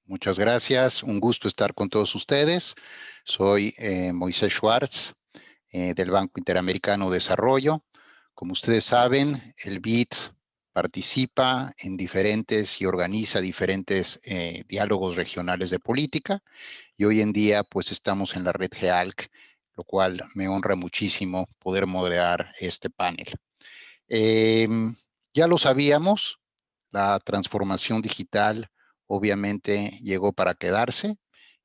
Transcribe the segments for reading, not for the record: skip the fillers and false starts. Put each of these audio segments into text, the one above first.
Muchas gracias. Un gusto estar con todos ustedes. Soy Moisés Schwartz del Banco Interamericano de Desarrollo. Como ustedes saben, el BID participa en diferentes y organiza diferentes diálogos regionales de política y hoy en día pues estamos en la red GEALC, lo cual me honra muchísimo poder moderar este panel. Eh, ya lo sabíamos, la transformación digital obviamente llegó para quedarse.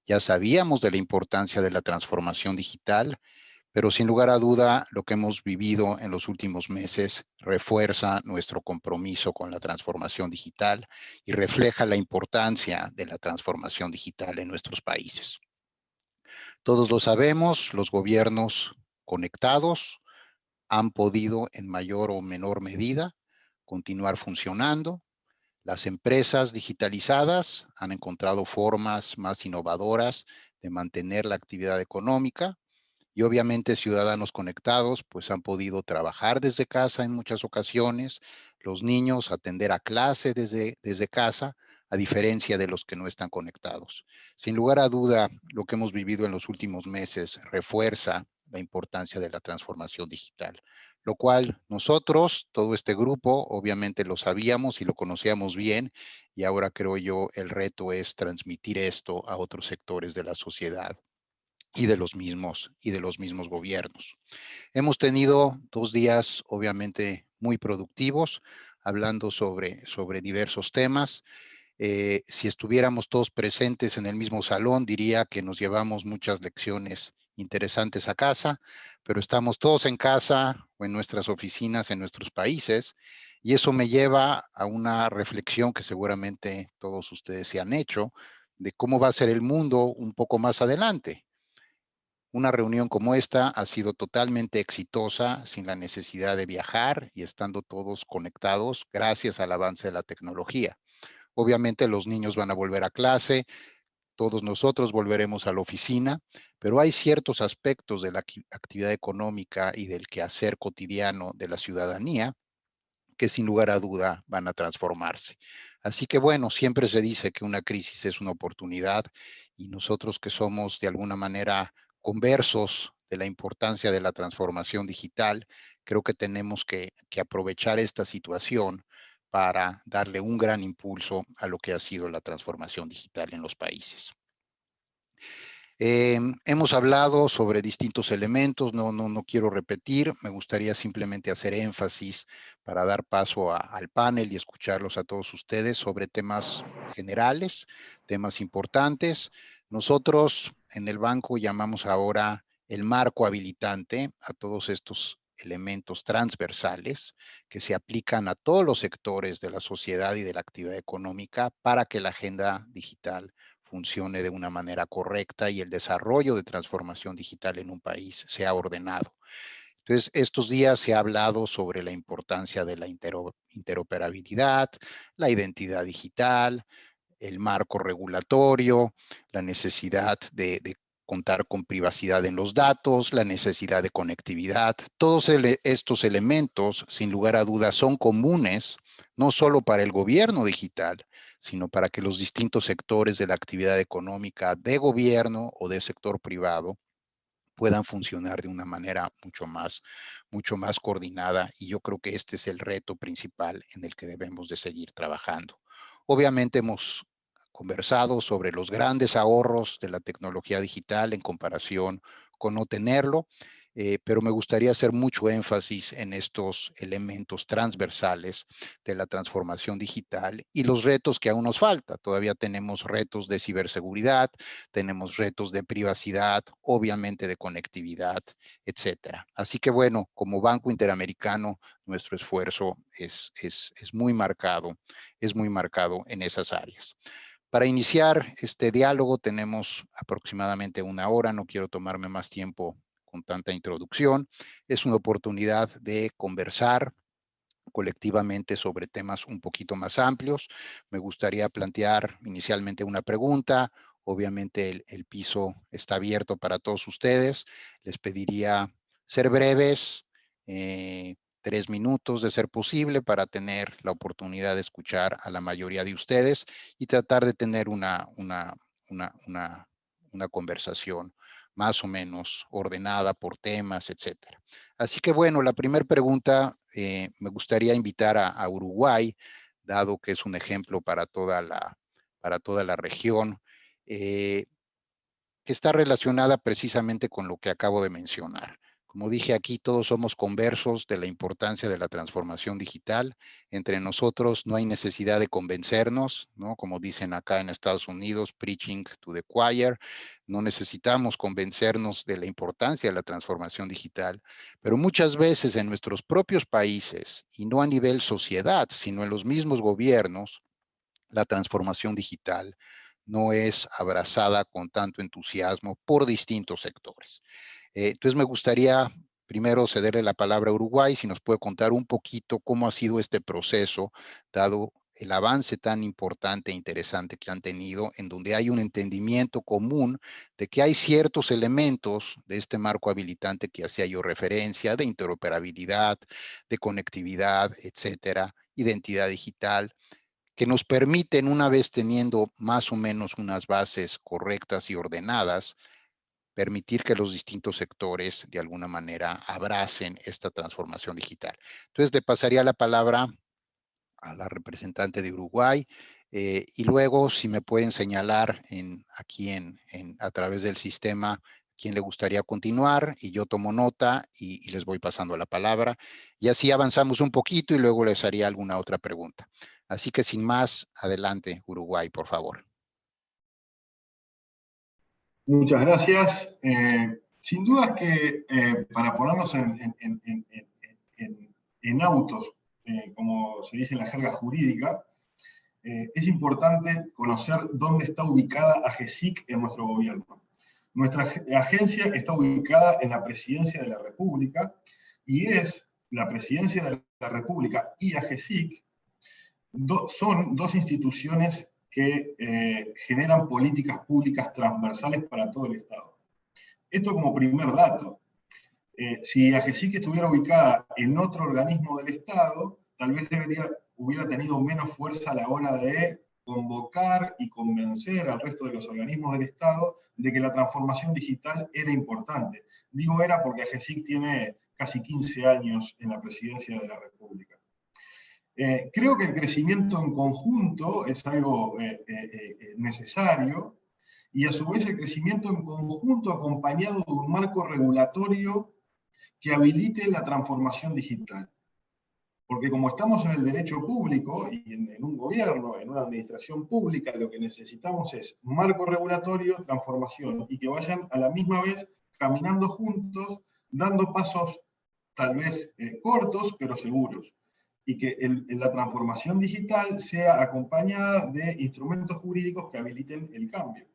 Ya sabíamos de la importancia de la transformación digital, pero sin lugar a duda lo que hemos vivido en los últimos meses refuerza nuestro compromiso con la transformación digital y refleja la importancia de la transformación digital en nuestros países. Todos lo sabemos, los gobiernos conectados han podido en mayor o menor medida continuar funcionando. Las empresas digitalizadas han encontrado formas más innovadoras de mantener la actividad económica y obviamente ciudadanos conectados pues han podido trabajar desde casa en muchas ocasiones, los niños atender a clase desde casa, a diferencia de los que no están conectados. Sin lugar a duda, lo que hemos vivido en los últimos meses refuerza la importancia de la transformación digital, lo cual nosotros, todo este grupo, obviamente lo sabíamos y lo conocíamos bien, y ahora creo yo el reto es transmitir esto a otros sectores de la sociedad y de los mismos gobiernos. Hemos tenido 2 días obviamente muy productivos hablando sobre diversos temas. Si estuviéramos todos presentes en el mismo salón, diría que nos llevamos muchas lecciones interesantes a casa, pero estamos todos en casa o en nuestras oficinas, en nuestros países, y eso me lleva a una reflexión que seguramente todos ustedes se han hecho de cómo va a ser el mundo un poco más adelante. Una reunión como esta ha sido totalmente exitosa sin la necesidad de viajar y estando todos conectados gracias al avance de la tecnología. Obviamente los niños van a volver a clase, todos nosotros volveremos a la oficina, pero hay ciertos aspectos de la actividad económica y del quehacer cotidiano de la ciudadanía que sin lugar a duda van a transformarse. Así que bueno, siempre se dice que una crisis es una oportunidad y nosotros que somos de alguna manera conversos de la importancia de la transformación digital, creo que tenemos que aprovechar esta situación para darle un gran impulso a lo que ha sido la transformación digital en los países. Hemos hablado sobre distintos elementos, no quiero repetir, me gustaría simplemente hacer énfasis para dar paso al panel y escucharlos a todos ustedes sobre temas generales, temas importantes. Nosotros en el banco llamamos ahora el marco habilitante a todos estos elementos transversales que se aplican a todos los sectores de la sociedad y de la actividad económica para que la agenda digital funcione de una manera correcta y el desarrollo de transformación digital en un país sea ordenado. Entonces, estos días se ha hablado sobre la importancia de la interoperabilidad, la identidad digital, el marco regulatorio, la necesidad de contar con privacidad en los datos, la necesidad de conectividad. Todos estos elementos, sin lugar a dudas, son comunes, no solo para el gobierno digital, sino para que los distintos sectores de la actividad económica de gobierno o de sector privado puedan funcionar de una manera mucho más coordinada. Y yo creo que este es el reto principal en el que debemos de seguir trabajando. Obviamente hemos conversado sobre los grandes ahorros de la tecnología digital en comparación con no tenerlo, pero me gustaría hacer mucho énfasis en estos elementos transversales de la transformación digital y los retos que aún nos falta. Todavía tenemos retos de ciberseguridad, tenemos retos de privacidad, obviamente de conectividad, etcétera. Así que bueno, como Banco Interamericano, nuestro esfuerzo es muy marcado en esas áreas. Para iniciar este diálogo tenemos aproximadamente 1 hora, no quiero tomarme más tiempo con tanta introducción. Es una oportunidad de conversar colectivamente sobre temas un poquito más amplios. Me gustaría plantear inicialmente una pregunta. Obviamente el piso está abierto para todos ustedes. Les pediría ser breves, 3 minutos de ser posible para tener la oportunidad de escuchar a la mayoría de ustedes y tratar de tener una conversación más o menos ordenada por temas, etcétera. Así que bueno, la primera pregunta, me gustaría invitar a Uruguay, dado que es un ejemplo para toda la región, que está relacionada precisamente con lo que acabo de mencionar. Como dije aquí, todos somos conversos de la importancia de la transformación digital. Entre nosotros no hay necesidad de convencernos, ¿no? Como dicen acá en Estados Unidos, preaching to the choir. No necesitamos convencernos de la importancia de la transformación digital, pero muchas veces en nuestros propios países, y no a nivel sociedad, sino en los mismos gobiernos, la transformación digital no es abrazada con tanto entusiasmo por distintos sectores. Entonces me gustaría primero cederle la palabra a Uruguay, si nos puede contar un poquito cómo ha sido este proceso, dado el avance tan importante e interesante que han tenido, en donde hay un entendimiento común de que hay ciertos elementos de este marco habilitante que hacía yo referencia, de interoperabilidad, de conectividad, etcétera, identidad digital, que nos permiten, una vez teniendo más o menos unas bases correctas y ordenadas, permitir que los distintos sectores de alguna manera abracen esta transformación digital. Entonces, le pasaría la palabra a la representante de Uruguay y luego si me pueden señalar aquí a través del sistema quién le gustaría continuar y yo tomo nota y les voy pasando la palabra y así avanzamos un poquito y luego les haría alguna otra pregunta. Así que sin más, adelante Uruguay, por favor. Muchas gracias. Sin duda que para ponernos en autos, como se dice en la jerga jurídica, es importante conocer dónde está ubicada AGESIC en nuestro gobierno. Nuestra agencia está ubicada en la Presidencia de la República y es la Presidencia de la República y AGESIC son dos instituciones que generan políticas públicas transversales para todo el Estado. Esto como primer dato. Si AGESIC estuviera ubicada en otro organismo del Estado, tal vez hubiera tenido menos fuerza a la hora de convocar y convencer al resto de los organismos del Estado de que la transformación digital era importante. Digo era porque AGESIC tiene casi 15 años en la presidencia de la República. Creo que el crecimiento en conjunto es algo necesario, y a su vez el crecimiento en conjunto acompañado de un marco regulatorio que habilite la transformación digital. Porque como estamos en el derecho público y en un gobierno, en una administración pública, lo que necesitamos es marco regulatorio, transformación, y que vayan a la misma vez caminando juntos, dando pasos tal vez cortos, pero seguros. Y que la transformación digital sea acompañada de instrumentos jurídicos que habiliten el cambio.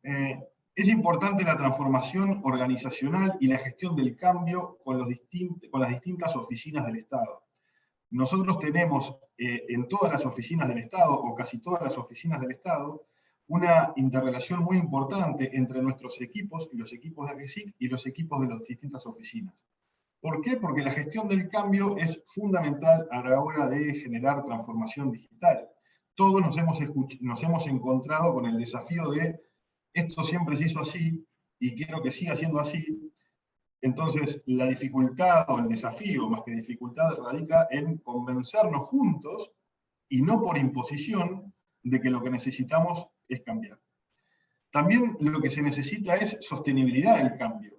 Es importante la transformación organizacional y la gestión del cambio con las distintas oficinas del Estado. Nosotros tenemos en todas las oficinas del Estado, o casi todas las oficinas del Estado, una interrelación muy importante entre nuestros equipos y los equipos de AGESIC y los equipos de las distintas oficinas. ¿Por qué? Porque la gestión del cambio es fundamental a la hora de generar transformación digital. Todos nos hemos encontrado con el desafío de esto siempre se hizo así y quiero que siga siendo así. Entonces, la dificultad o el desafío, más que dificultad, radica en convencernos juntos y no por imposición de que lo que necesitamos es cambiar. También lo que se necesita es sostenibilidad del cambio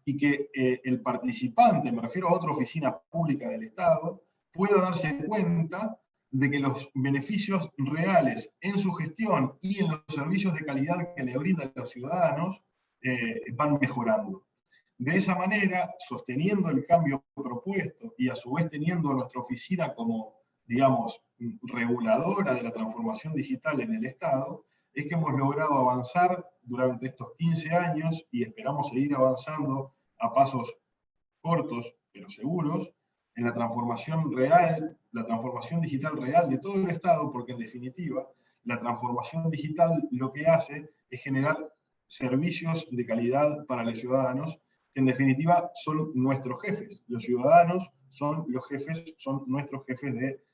y que el participante, me refiero a otra oficina pública del Estado, pueda darse cuenta de que los beneficios reales en su gestión y en los servicios de calidad que le brindan a los ciudadanos van mejorando. De esa manera, sosteniendo el cambio propuesto y a su vez teniendo a nuestra oficina como, digamos, reguladora de la transformación digital en el Estado, es que hemos logrado avanzar durante estos 15 años y esperamos seguir avanzando a pasos cortos pero seguros en la transformación real, la transformación digital real de todo el Estado, porque en definitiva la transformación digital lo que hace es generar servicios de calidad para los ciudadanos, que en definitiva son nuestros jefes. Los ciudadanos son los jefes, son nuestros jefes de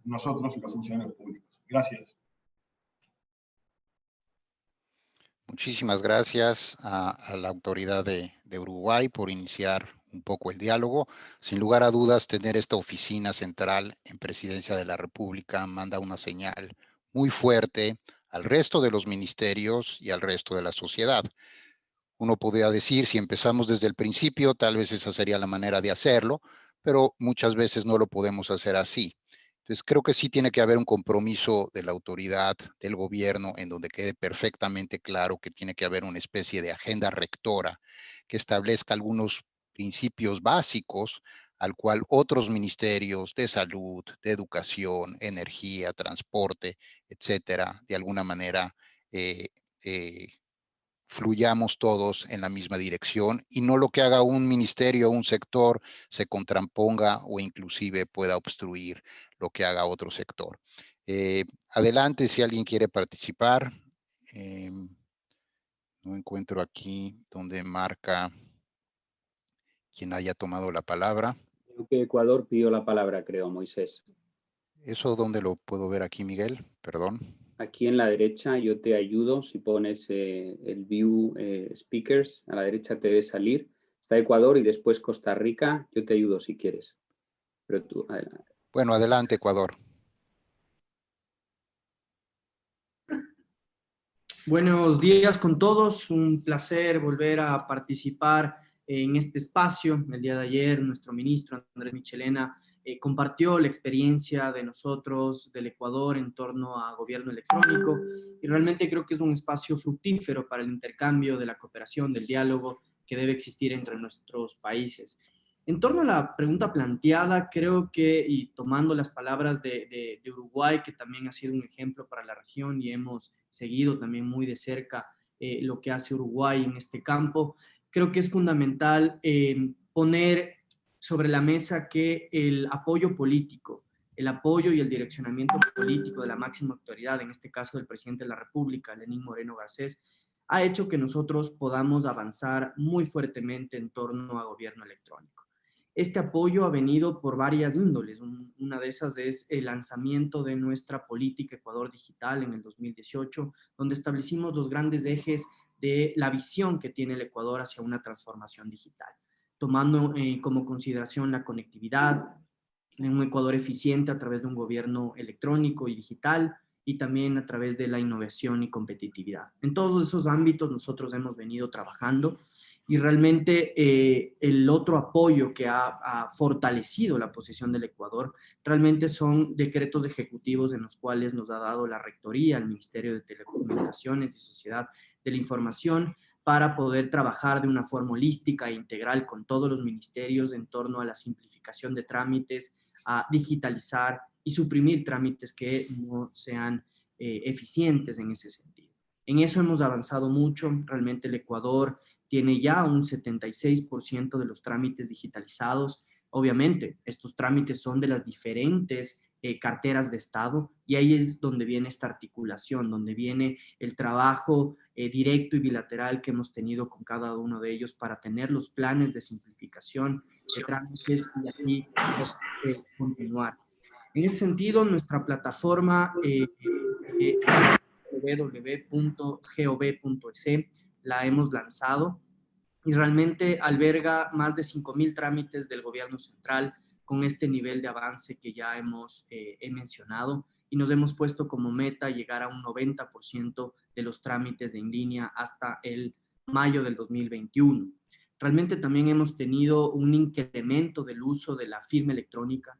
nosotros, los funcionarios públicos. Gracias. Muchísimas gracias a la autoridad de Uruguay por iniciar un poco el diálogo. Sin lugar a dudas, tener esta oficina central en Presidencia de la República manda una señal muy fuerte al resto de los ministerios y al resto de la sociedad. Uno podría decir, si empezamos desde el principio, tal vez esa sería la manera de hacerlo, pero muchas veces no lo podemos hacer así. Entonces, creo que sí tiene que haber un compromiso de la autoridad, del gobierno, en donde quede perfectamente claro que tiene que haber una especie de agenda rectora que establezca algunos principios básicos al cual otros ministerios de salud, de educación, energía, transporte, etcétera, de alguna manera eh, eh, fluyamos todos en la misma dirección y no lo que haga un ministerio o un sector se contraponga o inclusive pueda obstruir lo que haga otro sector. Adelante si alguien quiere participar. No encuentro aquí donde marca quien haya tomado la palabra. Creo que Ecuador pidió la palabra, creo, Moisés. ¿Eso dónde lo puedo ver aquí, Miguel? Perdón. Aquí en la derecha yo te ayudo. Si pones el View Speakers, a la derecha te debe salir. Está Ecuador y después Costa Rica. Yo te ayudo si quieres. Pero tú, adelante. Bueno, adelante, Ecuador. Buenos días con todos. Un placer volver a participar en este espacio. El día de ayer nuestro ministro Andrés Michelena compartió la experiencia de nosotros del Ecuador en torno a gobierno electrónico y realmente creo que es un espacio fructífero para el intercambio de la cooperación, del diálogo que debe existir entre nuestros países. En torno a la pregunta planteada, creo que, y tomando las palabras de Uruguay, que también ha sido un ejemplo para la región y hemos seguido también muy de cerca lo que hace Uruguay en este campo, creo que es fundamental poner sobre la mesa que el apoyo político, el apoyo y el direccionamiento político de la máxima autoridad, en este caso del presidente de la República, Lenín Moreno Garcés, ha hecho que nosotros podamos avanzar muy fuertemente en torno a gobierno electrónico. Este apoyo ha venido por varias índoles. Una de esas es el lanzamiento de nuestra política Ecuador Digital en el 2018, donde establecimos los grandes ejes de la visión que tiene el Ecuador hacia una transformación digital, tomando como consideración la conectividad, en un Ecuador eficiente a través de un gobierno electrónico y digital, y también a través de la innovación y competitividad. En todos esos ámbitos nosotros hemos venido trabajando y realmente el otro apoyo que ha fortalecido la posición del Ecuador realmente son decretos ejecutivos en los cuales nos ha dado la Rectoría, el Ministerio de Telecomunicaciones y Sociedad de la Información, para poder trabajar de una forma holística e integral con todos los ministerios en torno a la simplificación de trámites, a digitalizar y suprimir trámites que no sean eficientes en ese sentido. En eso hemos avanzado mucho. Realmente el Ecuador tiene ya un 76% de los trámites digitalizados. Obviamente, estos trámites son de las diferentes carteras de Estado y ahí es donde viene esta articulación, donde viene el trabajo directo y bilateral que hemos tenido con cada uno de ellos para tener los planes de simplificación de trámites y así continuar. En ese sentido, nuestra plataforma www.gov.es la hemos lanzado y realmente alberga más de 5,000 trámites del gobierno central con este nivel de avance que ya he mencionado y nos hemos puesto como meta llegar a un 90% de los trámites en línea hasta el mayo del 2021. Realmente también hemos tenido un incremento del uso de la firma electrónica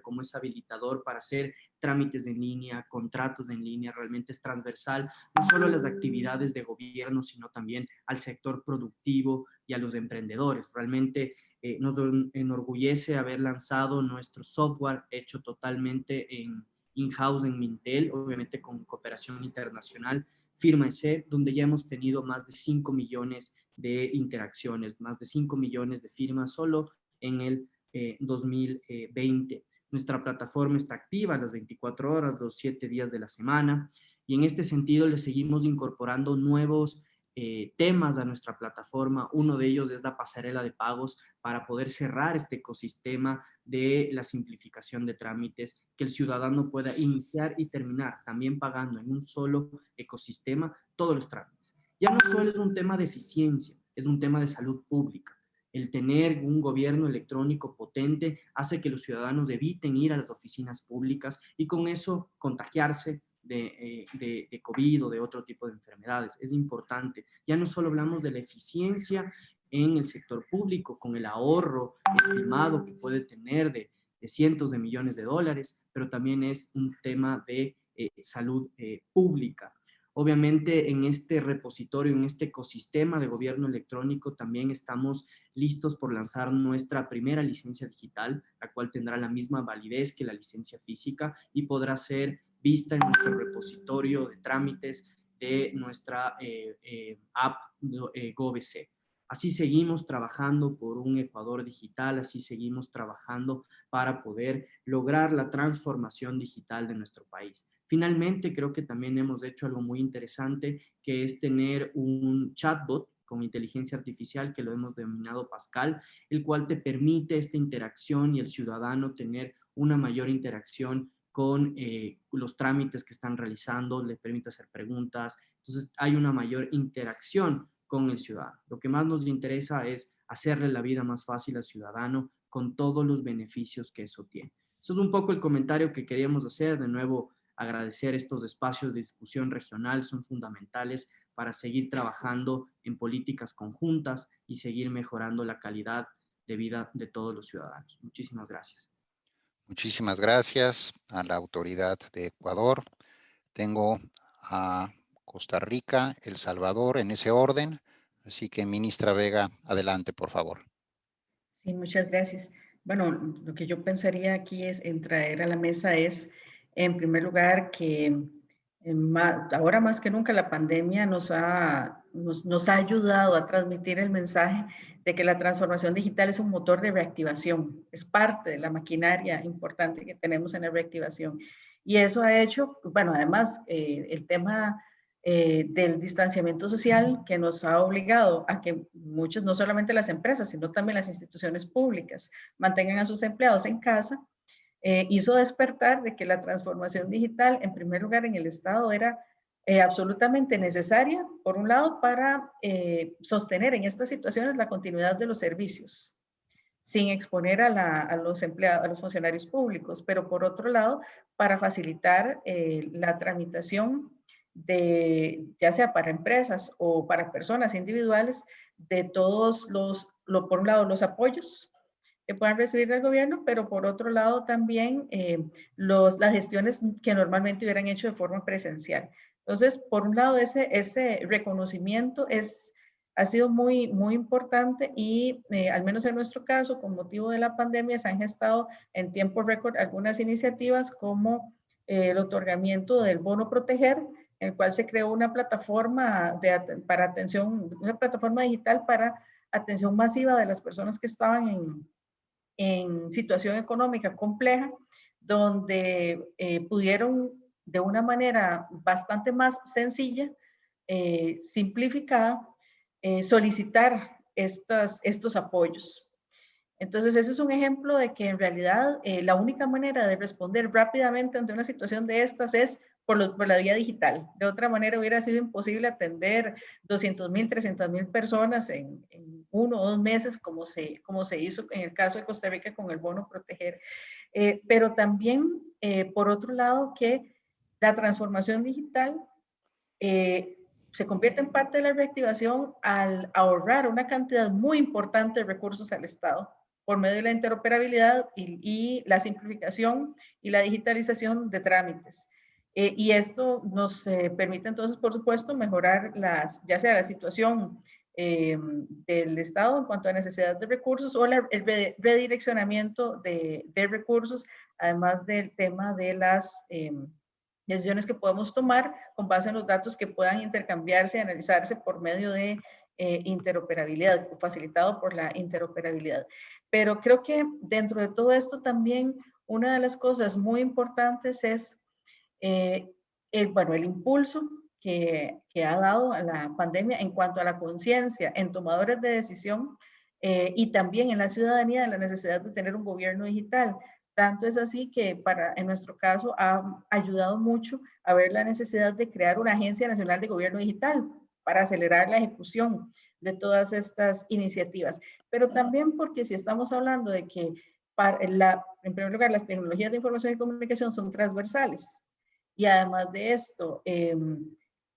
como es habilitador para hacer trámites en línea, contratos en línea, realmente es transversal, no solo a las actividades de gobierno, sino también al sector productivo y a los emprendedores. Realmente nos enorgullece haber lanzado nuestro software hecho totalmente in-house en Mintel, obviamente con cooperación internacional, Firma EC, donde ya hemos tenido más de 5 millones de interacciones, más de 5 millones de firmas solo en el 2020. Nuestra plataforma está activa las 24 horas, los 7 días de la semana, y en este sentido le seguimos incorporando nuevos temas a nuestra plataforma. Uno de ellos es la pasarela de pagos para poder cerrar este ecosistema de la simplificación de trámites, que el ciudadano pueda iniciar y terminar también pagando en un solo ecosistema todos los trámites. Ya no solo es un tema de eficiencia, es un tema de salud pública. El tener un gobierno electrónico potente hace que los ciudadanos eviten ir a las oficinas públicas y con eso contagiarse de COVID o de otro tipo de enfermedades. Es importante. Ya no solo hablamos de la eficiencia en el sector público, con el ahorro estimado que puede tener de cientos de millones de dólares, pero también es un tema de salud pública. Obviamente en este repositorio, en este ecosistema de gobierno electrónico, también estamos listos por lanzar nuestra primera licencia digital, la cual tendrá la misma validez que la licencia física y podrá ser vista en nuestro repositorio de trámites de nuestra app GoBC. Así seguimos trabajando por un Ecuador digital, así seguimos trabajando para poder lograr la transformación digital de nuestro país. Finalmente, creo que también hemos hecho algo muy interesante, que es tener un chatbot con inteligencia artificial, que lo hemos denominado Pascal, el cual te permite esta interacción y el ciudadano tener una mayor interacción con los trámites que están realizando, le permite hacer preguntas. Entonces, hay una mayor interacción con el ciudadano. Lo que más nos interesa es hacerle la vida más fácil al ciudadano con todos los beneficios que eso tiene. Eso es un poco el comentario que queríamos hacer. De nuevo, agradecer estos espacios de discusión regional, son fundamentales para seguir trabajando en políticas conjuntas y seguir mejorando la calidad de vida de todos los ciudadanos. Muchísimas gracias. Muchísimas gracias a la autoridad de Ecuador. Tengo a Costa Rica, El Salvador en ese orden. Así que, ministra Vega, adelante, por favor. Sí, muchas gracias. Bueno, lo que yo pensaría aquí es en traer a la mesa es, en primer lugar, que ahora más que nunca la pandemia nos ha ayudado a transmitir el mensaje de que la transformación digital es un motor de reactivación, es parte de la maquinaria importante que tenemos en la reactivación. Y eso ha hecho, bueno, además, el tema del distanciamiento social que nos ha obligado a que muchos, no solamente las empresas, sino también las instituciones públicas, mantengan a sus empleados en casa, hizo despertar de que la transformación digital, en primer lugar en el Estado, era absolutamente necesaria, por un lado, para sostener en estas situaciones la continuidad de los servicios, sin exponer a los empleados, a los funcionarios públicos, pero por otro lado, para facilitar la tramitación de, ya sea para empresas o para personas individuales, de todos por un lado, los apoyos que puedan recibir del gobierno, pero por otro lado también las gestiones que normalmente hubieran hecho de forma presencial. Entonces, por un lado, ese reconocimiento ha sido muy, muy importante y al menos en nuestro caso, con motivo de la pandemia, se han gestado en tiempo récord algunas iniciativas como el otorgamiento del bono proteger, en el cual se creó una plataforma para atención, una plataforma digital para atención masiva de las personas que estaban en situación económica compleja, donde pudieron de una manera bastante más sencilla, simplificada, solicitar estos apoyos. Entonces, ese es un ejemplo de que en realidad la única manera de responder rápidamente ante una situación de estas es por la vía digital. De otra manera, hubiera sido imposible atender 200,000, 300,000 personas en 1 o 2 meses, como se hizo en el caso de Costa Rica con el bono proteger. Pero también, por otro lado, que la transformación digital se convierte en parte de la reactivación al ahorrar una cantidad muy importante de recursos al Estado por medio de la interoperabilidad y la simplificación y la digitalización de trámites. Y esto nos permite entonces, por supuesto, mejorar ya sea la situación del Estado en cuanto a necesidad de recursos o el redireccionamiento de recursos, además del tema de las decisiones que podemos tomar con base en los datos que puedan intercambiarse y analizarse por medio de interoperabilidad, facilitado por la interoperabilidad. Pero creo que dentro de todo esto también una de las cosas muy importantes es el impulso que ha dado la pandemia en cuanto a la conciencia en tomadores de decisión y también en la ciudadanía de la necesidad de tener un gobierno digital. Tanto es así que en nuestro caso ha ayudado mucho a ver la necesidad de crear una Agencia Nacional de Gobierno Digital para acelerar la ejecución de todas estas iniciativas. Pero también porque si estamos hablando de que en primer lugar las tecnologías de información y comunicación son transversales y además de esto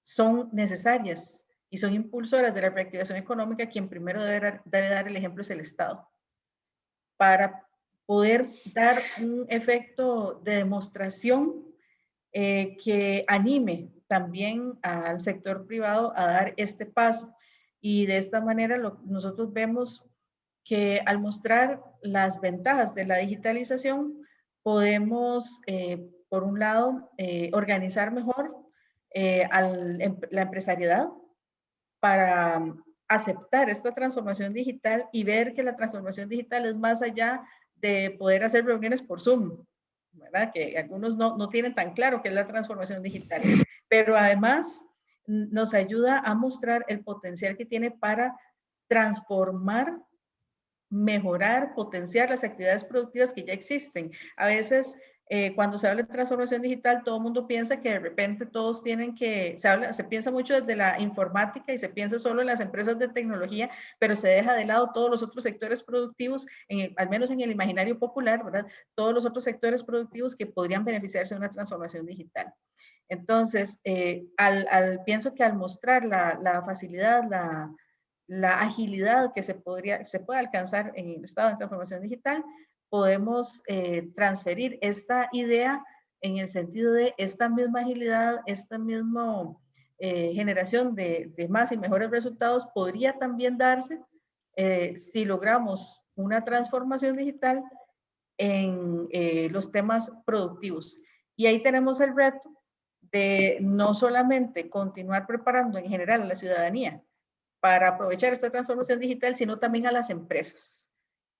son necesarias y son impulsoras de la reactivación económica, quien primero debe dar el ejemplo es el Estado. Para poder dar un efecto de demostración que anime también al sector privado a dar este paso. Y de esta manera nosotros vemos que al mostrar las ventajas de la digitalización, podemos, por un lado, organizar mejor la empresariedad para aceptar esta transformación digital y ver que la transformación digital es más allá de poder hacer reuniones por Zoom, ¿verdad? Que algunos no tienen tan claro qué es la transformación digital, pero además nos ayuda a mostrar el potencial que tiene para transformar, mejorar, potenciar las actividades productivas que ya existen. A veces, cuando se habla de transformación digital, todo el mundo piensa que de repente todos tienen que, se piensa mucho desde la informática y se piensa solo en las empresas de tecnología, pero se deja de lado todos los otros sectores productivos, al menos en el imaginario popular, ¿verdad? Todos los otros sectores productivos que podrían beneficiarse de una transformación digital. Entonces, pienso que al mostrar la facilidad, la agilidad que se puede alcanzar en el estado de transformación digital, podemos transferir esta idea en el sentido de esta misma agilidad, esta misma generación de más y mejores resultados podría también darse si logramos una transformación digital en los temas productivos. Y ahí tenemos el reto de no solamente continuar preparando en general a la ciudadanía para aprovechar esta transformación digital, sino también a las empresas,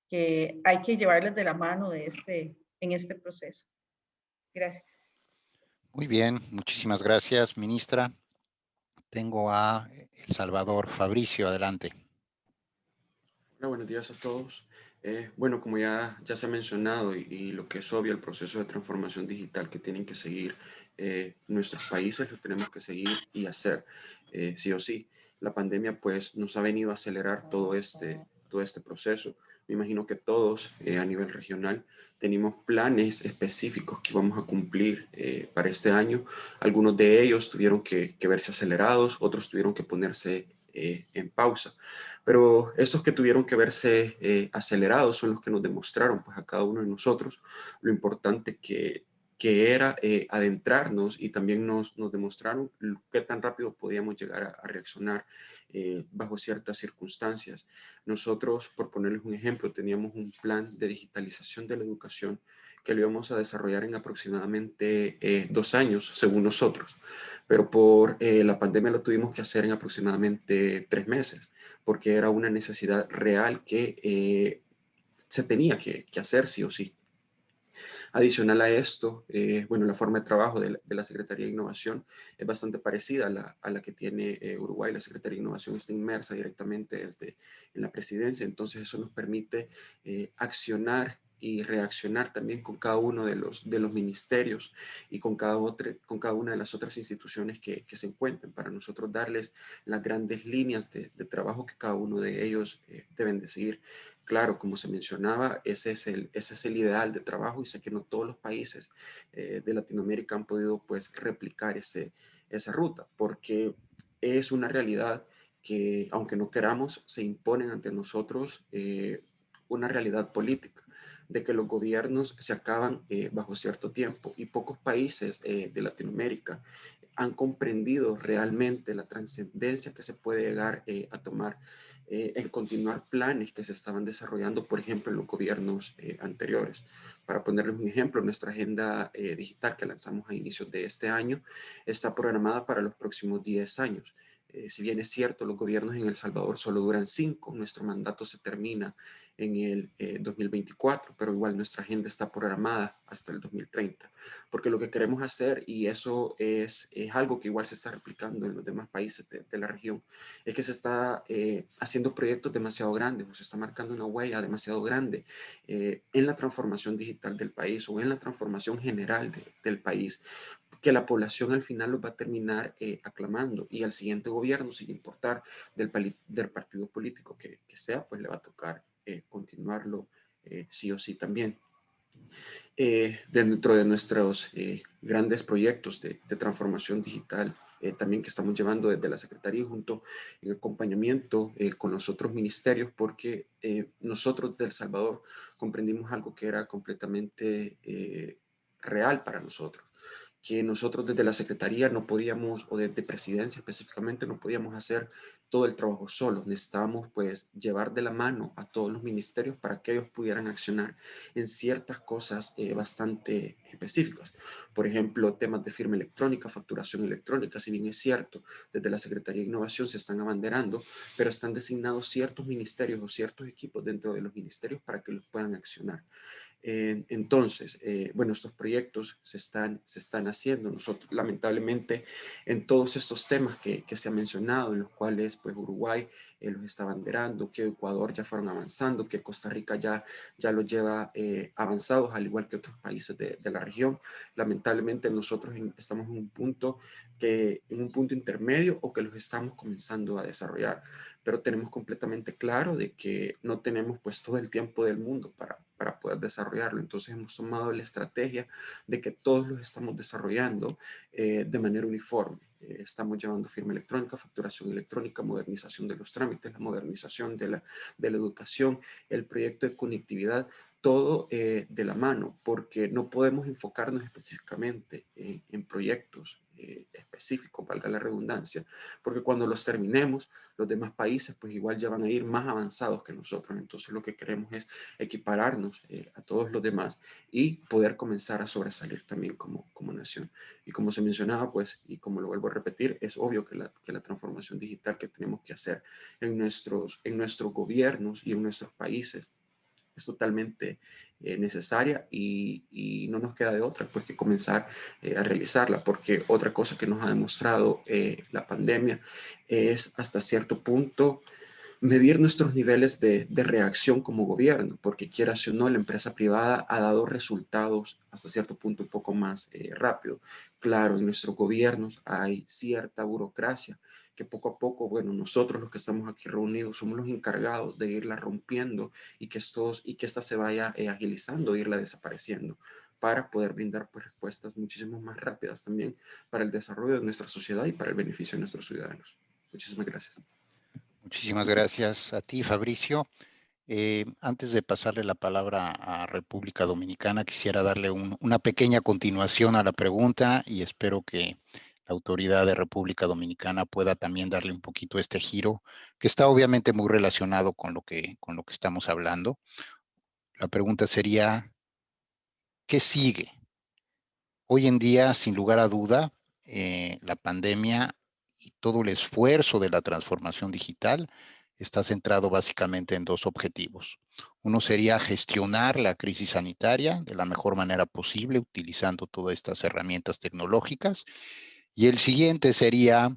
que hay que llevarles de la mano en este proceso. Gracias. Muy bien, muchísimas gracias, ministra. Tengo a El Salvador. Fabricio, adelante. Hola, buenos días a todos. Bueno, como ya se ha mencionado y lo que es obvio, el proceso de transformación digital que tienen que seguir nuestros países, lo tenemos que seguir y hacer, sí o sí. La pandemia pues nos ha venido a acelerar todo este proceso. Me imagino que todos a nivel regional tenemos planes específicos que vamos a cumplir para este año. Algunos de ellos tuvieron que verse acelerados, otros tuvieron que ponerse en pausa. Pero estos que tuvieron que verse acelerados son los que nos demostraron pues, a cada uno de nosotros lo importante que era adentrarnos y también nos demostraron qué tan rápido podíamos llegar a reaccionar bajo ciertas circunstancias. Nosotros, por ponerles un ejemplo, teníamos un plan de digitalización de la educación que lo íbamos a desarrollar en aproximadamente 2 años, según nosotros. Pero por la pandemia lo tuvimos que hacer en aproximadamente 3 meses, porque era una necesidad real que se tenía que hacer sí o sí. Adicional a esto, bueno, la forma de trabajo de la Secretaría de Innovación es bastante parecida a la que tiene Uruguay. La Secretaría de Innovación está inmersa directamente en la presidencia, entonces eso nos permite accionar y reaccionar también con cada uno de los ministerios y con cada una de las otras instituciones que se encuentren, para nosotros darles las grandes líneas de trabajo que cada uno de ellos deben de seguir. Claro, como se mencionaba, ese es el ideal de trabajo y sé que no todos los países de Latinoamérica han podido pues replicar esa ruta, porque es una realidad que, aunque no queramos, se imponen ante nosotros una realidad política, de que los gobiernos se acaban bajo cierto tiempo y pocos países de Latinoamérica han comprendido realmente la trascendencia que se puede llegar a tomar en continuar planes que se estaban desarrollando, por ejemplo, en los gobiernos anteriores. Para ponerles un ejemplo, nuestra agenda digital que lanzamos a inicios de este año está programada para los próximos 10 años. Si bien es cierto, los gobiernos en El Salvador solo duran 5, nuestro mandato se termina en el 2024, pero igual nuestra agenda está programada hasta el 2030, porque lo que queremos hacer, y eso es algo que igual se está replicando en los demás países de la región, es que se está haciendo proyectos demasiado grandes, o se está marcando una huella demasiado grande en la transformación digital del país o en la transformación general del país, que la población al final los va a terminar aclamando, y al siguiente gobierno, sin importar del partido político que sea, pues le va a tocar continuarlo sí o sí también. Dentro de nuestros grandes proyectos de transformación digital, también que estamos llevando desde la Secretaría junto en acompañamiento con los otros ministerios, porque nosotros de El Salvador comprendimos algo que era completamente real para nosotros, que nosotros desde la Secretaría no podíamos, o desde Presidencia específicamente, no podíamos hacer todo el trabajo solos. Necesitábamos pues llevar de la mano a todos los ministerios para que ellos pudieran accionar en ciertas cosas bastante específicas. Por ejemplo, temas de firma electrónica, facturación electrónica. Si bien es cierto, desde la Secretaría de Innovación se están abanderando, pero están designados ciertos ministerios o ciertos equipos dentro de los ministerios para que los puedan accionar. Entonces, bueno, estos proyectos se están haciendo. Nosotros, lamentablemente, en todos estos temas que se han mencionado, en los cuales pues Uruguay los está abanderando, que Ecuador ya fueron avanzando, que Costa Rica ya los lleva avanzados, al igual que otros países de la región, lamentablemente nosotros estamos en un punto intermedio, o que los estamos comenzando a desarrollar, pero tenemos completamente claro de que no tenemos pues todo el tiempo del mundo para poder desarrollarlo. Entonces hemos tomado la estrategia de que todos los estamos desarrollando de manera uniforme. Estamos llevando firma electrónica, facturación electrónica, modernización de los trámites, la modernización de la educación, el proyecto de conectividad, todo de la mano, porque no podemos enfocarnos específicamente en proyectos específicos, valga la redundancia, porque cuando los terminemos, los demás países pues igual ya van a ir más avanzados que nosotros. Entonces lo que queremos es equipararnos a todos los demás y poder comenzar a sobresalir también como nación. Y como se mencionaba, pues, y como lo vuelvo a repetir, es obvio que la transformación digital que tenemos que hacer en nuestros gobiernos y en nuestros países es totalmente necesaria, y no nos queda de otra pues que comenzar a realizarla, porque otra cosa que nos ha demostrado la pandemia es hasta cierto punto medir nuestros niveles de reacción como gobierno, porque quieras o no, la empresa privada ha dado resultados hasta cierto punto un poco más rápido. Claro, en nuestros gobiernos hay cierta burocracia que poco a poco, bueno, nosotros los que estamos aquí reunidos somos los encargados de irla rompiendo, y que esta se vaya agilizando, irla desapareciendo, para poder brindar pues, respuestas muchísimo más rápidas también para el desarrollo de nuestra sociedad y para el beneficio de nuestros ciudadanos. Muchísimas gracias. Muchísimas gracias a ti, Fabricio. Antes de pasarle la palabra a República Dominicana, quisiera darle una pequeña continuación a la pregunta, y espero que la autoridad de República Dominicana pueda también darle un poquito este giro, que está obviamente muy relacionado con lo que estamos hablando. La pregunta sería, ¿qué sigue? Hoy en día, sin lugar a duda, la pandemia y todo el esfuerzo de la transformación digital está centrado básicamente en dos objetivos. Uno sería gestionar la crisis sanitaria de la mejor manera posible, utilizando todas estas herramientas tecnológicas. Y el siguiente sería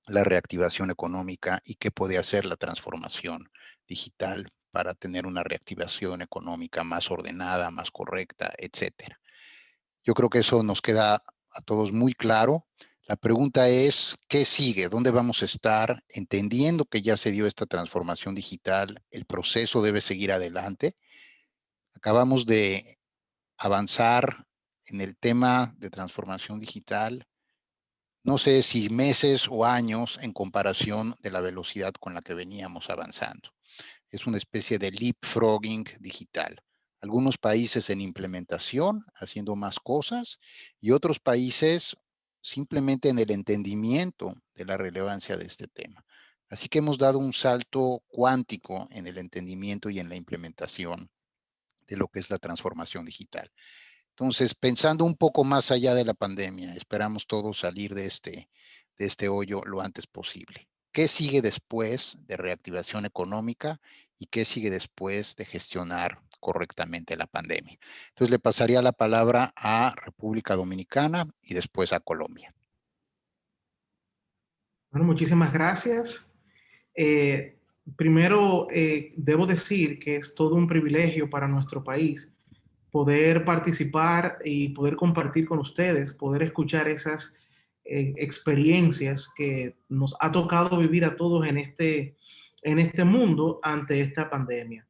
la reactivación económica y qué puede hacer la transformación digital para tener una reactivación económica más ordenada, más correcta, etcétera. Yo creo que eso nos queda a todos muy claro. La pregunta es, ¿qué sigue? ¿Dónde vamos a estar? Entendiendo que ya se dio esta transformación digital, el proceso debe seguir adelante. Acabamos de avanzar en el tema de transformación digital, no sé si meses o años en comparación de la velocidad con la que veníamos avanzando. Es una especie de leapfrogging digital. Algunos países en implementación, haciendo más cosas, y otros países simplemente en el entendimiento de la relevancia de este tema. Así que hemos dado un salto cuántico en el entendimiento y en la implementación de lo que es la transformación digital. Entonces, pensando un poco más allá de la pandemia, esperamos todos salir de de este hoyo lo antes posible. ¿Qué sigue después de reactivación económica y qué sigue después de gestionar correctamente la pandemia? Entonces le pasaría la palabra a República Dominicana y después a Colombia. Bueno, muchísimas gracias. Primero, debo decir que es todo un privilegio para nuestro país poder participar y poder compartir con ustedes, poder escuchar esas experiencias que nos ha tocado vivir a todos en este mundo ante esta pandemia.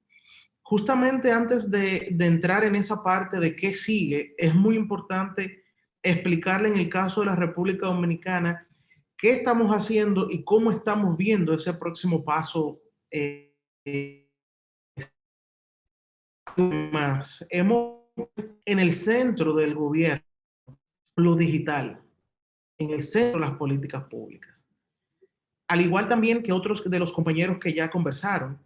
Justamente antes de entrar en esa parte de qué sigue, es muy importante explicarle en el caso de la República Dominicana qué estamos haciendo y cómo estamos viendo ese próximo paso. Más, hemos en el centro del gobierno lo digital, en el centro de las políticas públicas. Al igual también que otros de los compañeros que ya conversaron,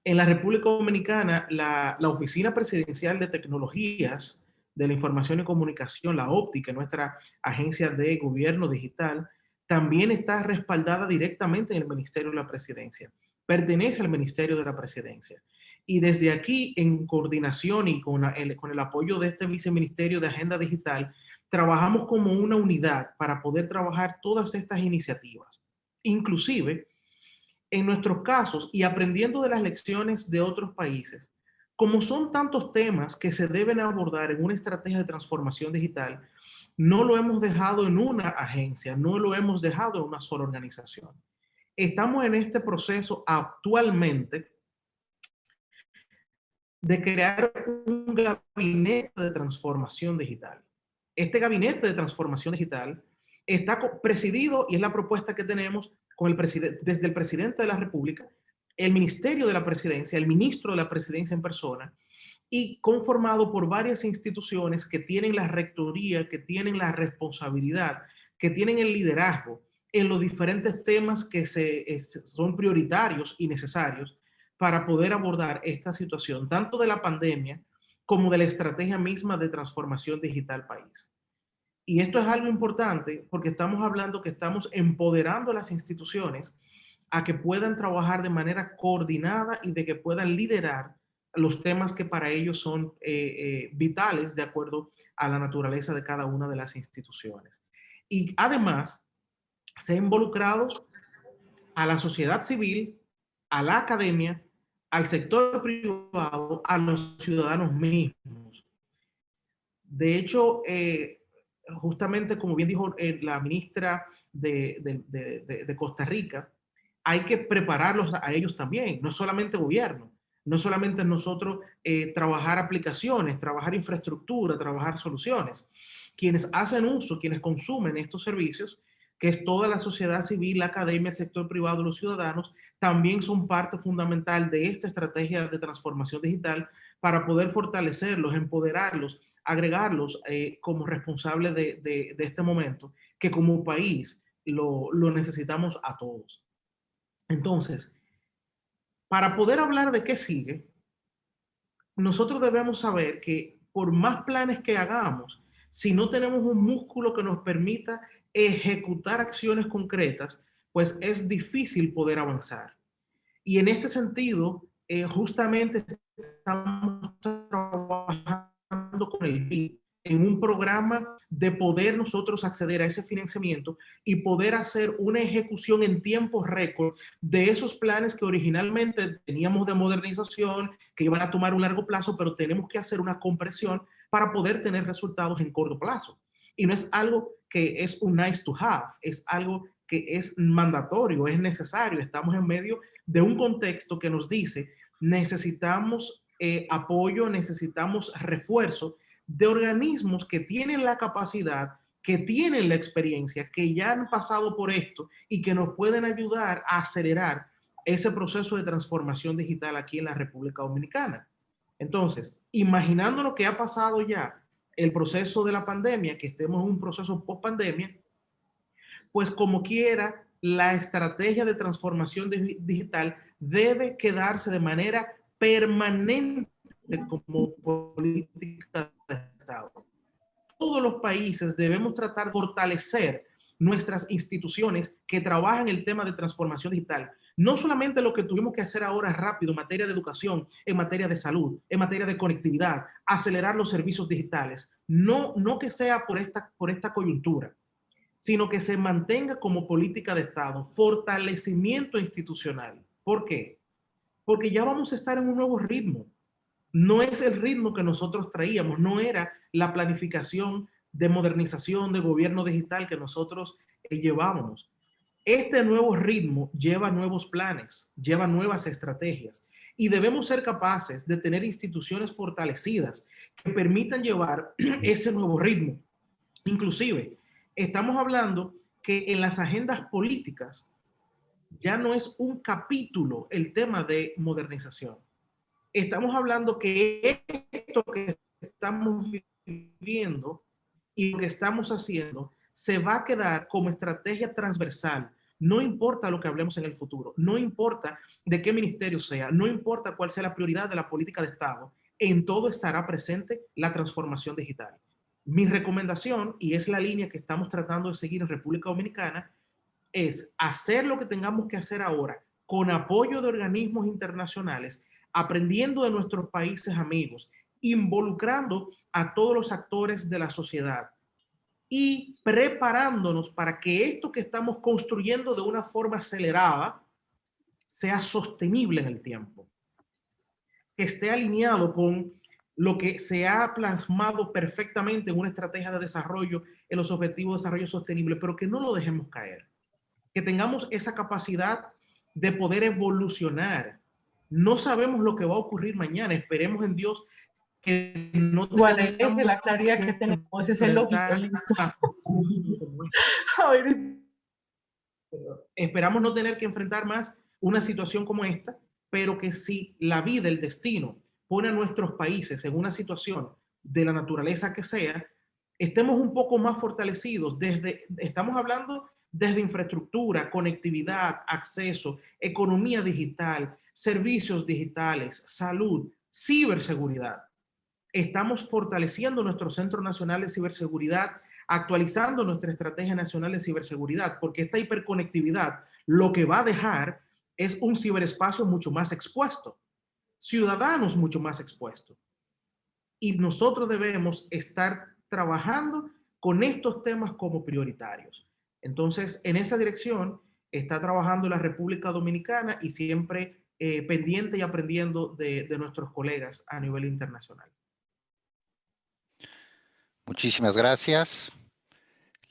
en la República Dominicana, la Oficina Presidencial de Tecnologías de la Información y Comunicación, la óptica, nuestra agencia de gobierno digital, también está respaldada directamente en el Ministerio de la Presidencia. Pertenece al Ministerio de la Presidencia. Y desde aquí, en coordinación y con el apoyo de este Viceministerio de Agenda Digital, trabajamos como una unidad para poder trabajar todas estas iniciativas. Inclusive, en nuestros casos y aprendiendo de las lecciones de otros países, como son tantos temas que se deben abordar en una estrategia de transformación digital, no lo hemos dejado en una agencia, no lo hemos dejado en una sola organización. Estamos en este proceso actualmente de crear un gabinete de transformación digital. Este gabinete de transformación digital está presidido, y es la propuesta que tenemos con desde el presidente de la República, el Ministerio de la Presidencia, el ministro de la Presidencia en persona, y conformado por varias instituciones que tienen la rectoría, que tienen la responsabilidad, que tienen el liderazgo en los diferentes temas que son prioritarios y necesarios para poder abordar esta situación, tanto de la pandemia como de la estrategia misma de transformación digital país. Y esto es algo importante porque estamos hablando que estamos empoderando a las instituciones a que puedan trabajar de manera coordinada y de que puedan liderar los temas que para ellos son vitales de acuerdo a la naturaleza de cada una de las instituciones. Y además, se ha involucrado a la sociedad civil, a la academia, al sector privado, a los ciudadanos mismos. De hecho, justamente como bien dijo la ministra de Costa Rica, hay que prepararlos a ellos también, no solamente gobierno, no solamente nosotros trabajar aplicaciones, trabajar infraestructura, trabajar soluciones. Quienes hacen uso, quienes consumen estos servicios, que es toda la sociedad civil, la academia, el sector privado, los ciudadanos, también son parte fundamental de esta estrategia de transformación digital para poder fortalecerlos, empoderarlos, agregarlos como responsables de este momento, que como país lo necesitamos a todos. Entonces, para poder hablar de qué sigue, nosotros debemos saber que por más planes que hagamos, si no tenemos un músculo que nos permita ejecutar acciones concretas, pues es difícil poder avanzar. Y en este sentido, justamente estamos trabajando con el BID en un programa de poder nosotros acceder a ese financiamiento y poder hacer una ejecución en tiempo récord de esos planes que originalmente teníamos de modernización, que iban a tomar un largo plazo, pero tenemos que hacer una compresión para poder tener resultados en corto plazo. Y no es algo que es un nice to have, es algo que es mandatorio, es necesario. Estamos en medio de un contexto que nos dice necesitamos apoyo, necesitamos refuerzo de organismos que tienen la capacidad, que tienen la experiencia, que ya han pasado por esto y que nos pueden ayudar a acelerar ese proceso de transformación digital aquí en la República Dominicana. Entonces, imaginando lo que ha pasado ya, el proceso de la pandemia, que estemos en un proceso post-pandemia, pues como quiera, la estrategia de transformación digital debe quedarse de manera permanente como política de Estado. Todos los países debemos tratar de fortalecer nuestras instituciones que trabajan el tema de transformación digital. No solamente lo que tuvimos que hacer ahora rápido en materia de educación, en materia de salud, en materia de conectividad, acelerar los servicios digitales. No que sea por esta coyuntura, sino que se mantenga como política de Estado, fortalecimiento institucional. ¿Por qué? Porque ya vamos a estar en un nuevo ritmo. No es el ritmo que nosotros traíamos, no era la planificación de modernización de gobierno digital que nosotros llevábamos. Este nuevo ritmo lleva nuevos planes, lleva nuevas estrategias y debemos ser capaces de tener instituciones fortalecidas que permitan llevar ese nuevo ritmo. Inclusive, estamos hablando que en las agendas políticas ya no es un capítulo el tema de modernización. Estamos hablando que esto que estamos viviendo y lo que estamos haciendo se va a quedar como estrategia transversal. No importa lo que hablemos en el futuro, no importa de qué ministerio sea, no importa cuál sea la prioridad de la política de Estado, en todo estará presente la transformación digital. Mi recomendación, y es la línea que estamos tratando de seguir en República Dominicana, es hacer lo que tengamos que hacer ahora con apoyo de organismos internacionales, aprendiendo de nuestros países amigos, involucrando a todos los actores de la sociedad y preparándonos para que esto que estamos construyendo de una forma acelerada sea sostenible en el tiempo, que esté alineado con lo que se ha plasmado perfectamente en una estrategia de desarrollo, en los objetivos de desarrollo sostenible, pero que no lo dejemos caer, que tengamos esa capacidad de poder evolucionar. No sabemos lo que va a ocurrir mañana, esperemos en Dios que no igual es que la claridad que tenemos es el loguito, listo. A ver. Esperamos no tener que enfrentar más una situación como esta, pero que si la vida, el destino, pone a nuestros países en una situación de la naturaleza que sea, estemos un poco más fortalecidos. Estamos hablando desde infraestructura, conectividad, acceso, economía digital, servicios digitales, salud, ciberseguridad. Estamos fortaleciendo nuestro Centro Nacional de Ciberseguridad, actualizando nuestra Estrategia Nacional de Ciberseguridad, porque esta hiperconectividad lo que va a dejar es un ciberespacio mucho más expuesto, ciudadanos mucho más expuestos. Y nosotros debemos estar trabajando con estos temas como prioritarios. Entonces, en esa dirección está trabajando la República Dominicana y siempre pendiente y aprendiendo de nuestros colegas a nivel internacional. Muchísimas gracias.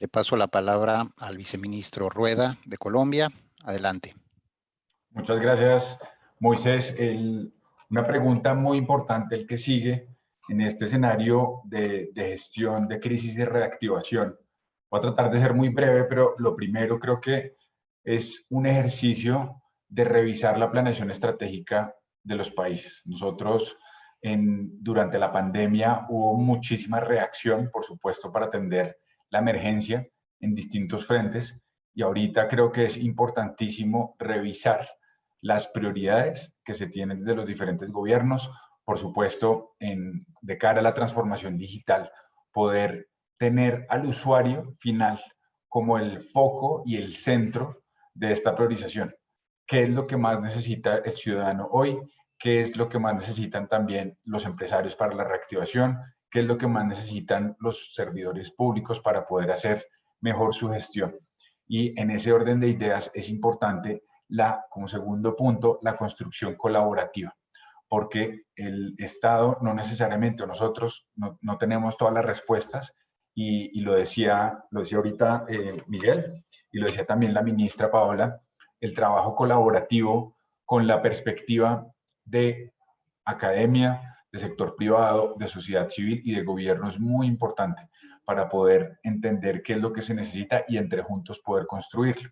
Le paso la palabra al viceministro Rueda de Colombia. Adelante. Muchas gracias, Moisés. Una pregunta muy importante, el que sigue en este escenario de gestión de crisis y reactivación. Voy a tratar de ser muy breve, pero lo primero creo que es un ejercicio de revisar la planeación estratégica de los países. Nosotros durante la pandemia hubo muchísima reacción, por supuesto, para atender la emergencia en distintos frentes, y ahorita creo que es importantísimo revisar las prioridades que se tienen desde los diferentes gobiernos, por supuesto, de cara a la transformación digital, poder tener al usuario final como el foco y el centro de esta priorización. ¿Qué es lo que más necesita el ciudadano hoy? ¿Qué es lo que más necesitan también los empresarios para la reactivación? ¿Qué es lo que más necesitan los servidores públicos para poder hacer mejor su gestión? Y en ese orden de ideas es importante, como segundo punto, la construcción colaborativa, porque el Estado no necesariamente, o nosotros no tenemos todas las respuestas, y lo decía ahorita Miguel, y lo decía también la ministra Paola, el trabajo colaborativo con la perspectiva de academia, de sector privado, de sociedad civil y de gobierno es muy importante para poder entender qué es lo que se necesita y entre juntos poder construirlo.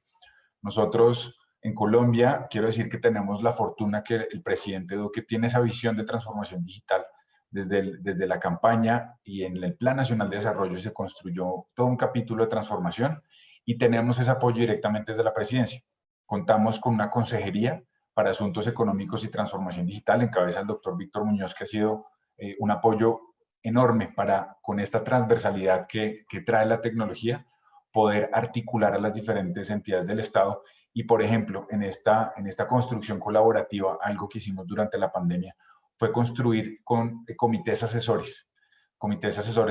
Nosotros en Colombia, quiero decir que tenemos la fortuna que el presidente Duque tiene esa visión de transformación digital. Desde la campaña y en el Plan Nacional de Desarrollo se construyó todo un capítulo de transformación y tenemos ese apoyo directamente desde la presidencia. Contamos con una consejería para Asuntos Económicos y Transformación Digital, en cabeza del doctor Víctor Muñoz, que ha sido un apoyo enorme con esta transversalidad que trae la tecnología, poder articular a las diferentes entidades del Estado. Y, por ejemplo, en esta construcción colaborativa, algo que hicimos durante la pandemia fue construir con comités asesores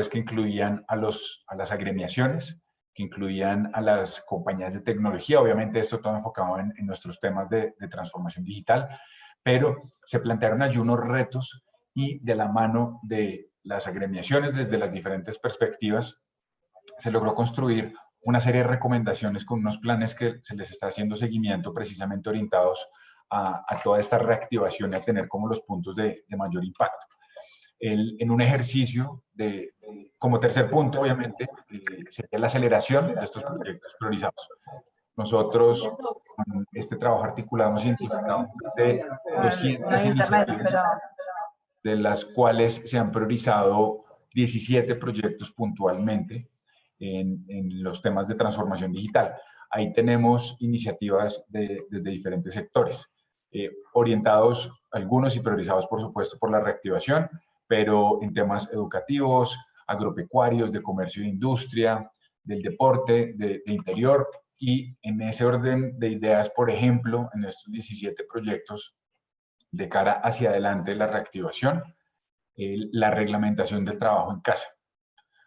que incluían a las agremiaciones, que incluían a las compañías de tecnología. Obviamente esto todo enfocado en nuestros temas de transformación digital, pero se plantearon allí unos retos y de la mano de las agremiaciones desde las diferentes perspectivas se logró construir una serie de recomendaciones con unos planes que se les está haciendo seguimiento precisamente orientados a toda esta reactivación y a tener como los puntos de mayor impacto. En un ejercicio como tercer punto, obviamente, sería la aceleración de estos proyectos priorizados. Nosotros, con este trabajo articulado, hemos identificado más de 200 iniciativas, de las cuales se han priorizado 17 proyectos puntualmente en los temas de transformación digital. Ahí tenemos iniciativas desde diferentes sectores, orientados algunos y priorizados, por supuesto, por la reactivación, pero en temas educativos, agropecuarios, de comercio e industria, del deporte, de interior, y en ese orden de ideas, por ejemplo, en estos 17 proyectos, de cara hacia adelante, la reactivación, la reglamentación del trabajo en casa.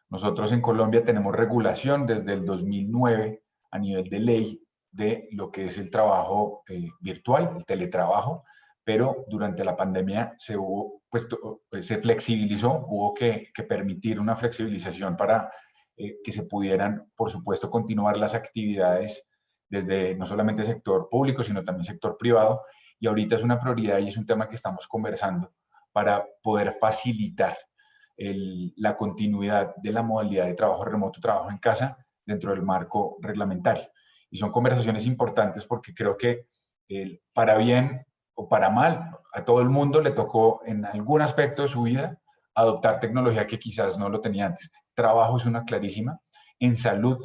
Nosotros en Colombia tenemos regulación desde el 2009 a nivel de ley de lo que es el trabajo virtual, el teletrabajo, pero durante la pandemia se flexibilizó, hubo que permitir una flexibilización para que se pudieran, por supuesto, continuar las actividades desde no solamente el sector público, sino también el sector privado, y ahorita es una prioridad y es un tema que estamos conversando para poder facilitar la continuidad de la modalidad de trabajo remoto, trabajo en casa, dentro del marco reglamentario. Y son conversaciones importantes porque creo que para bien o para mal, a todo el mundo le tocó en algún aspecto de su vida adoptar tecnología que quizás no lo tenía antes. Trabajo es una clarísima. En salud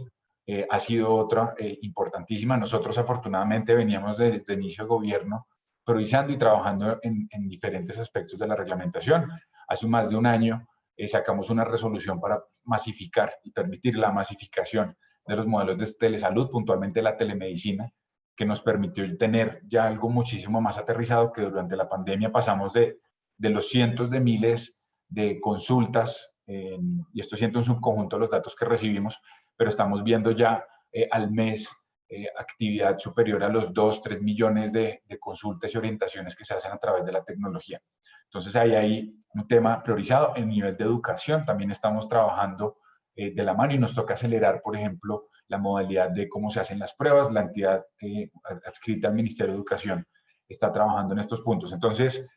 ha sido otra importantísima. Nosotros afortunadamente veníamos desde inicio de gobierno priorizando y trabajando en diferentes aspectos de la reglamentación. Hace más de un año sacamos una resolución para masificar y permitir la masificación de los modelos de telesalud, puntualmente la telemedicina, que nos permitió tener ya algo muchísimo más aterrizado, que durante la pandemia pasamos de los cientos de miles de consultas, y esto siento un subconjunto de los datos que recibimos, pero estamos viendo ya al mes actividad superior a los 2-3 millones de consultas y orientaciones que se hacen a través de la tecnología. Entonces hay un tema priorizado. En nivel de educación también estamos trabajando de la mano y nos toca acelerar, por ejemplo, la modalidad de cómo se hacen las pruebas. La entidad adscrita al Ministerio de Educación está trabajando en estos puntos. Entonces,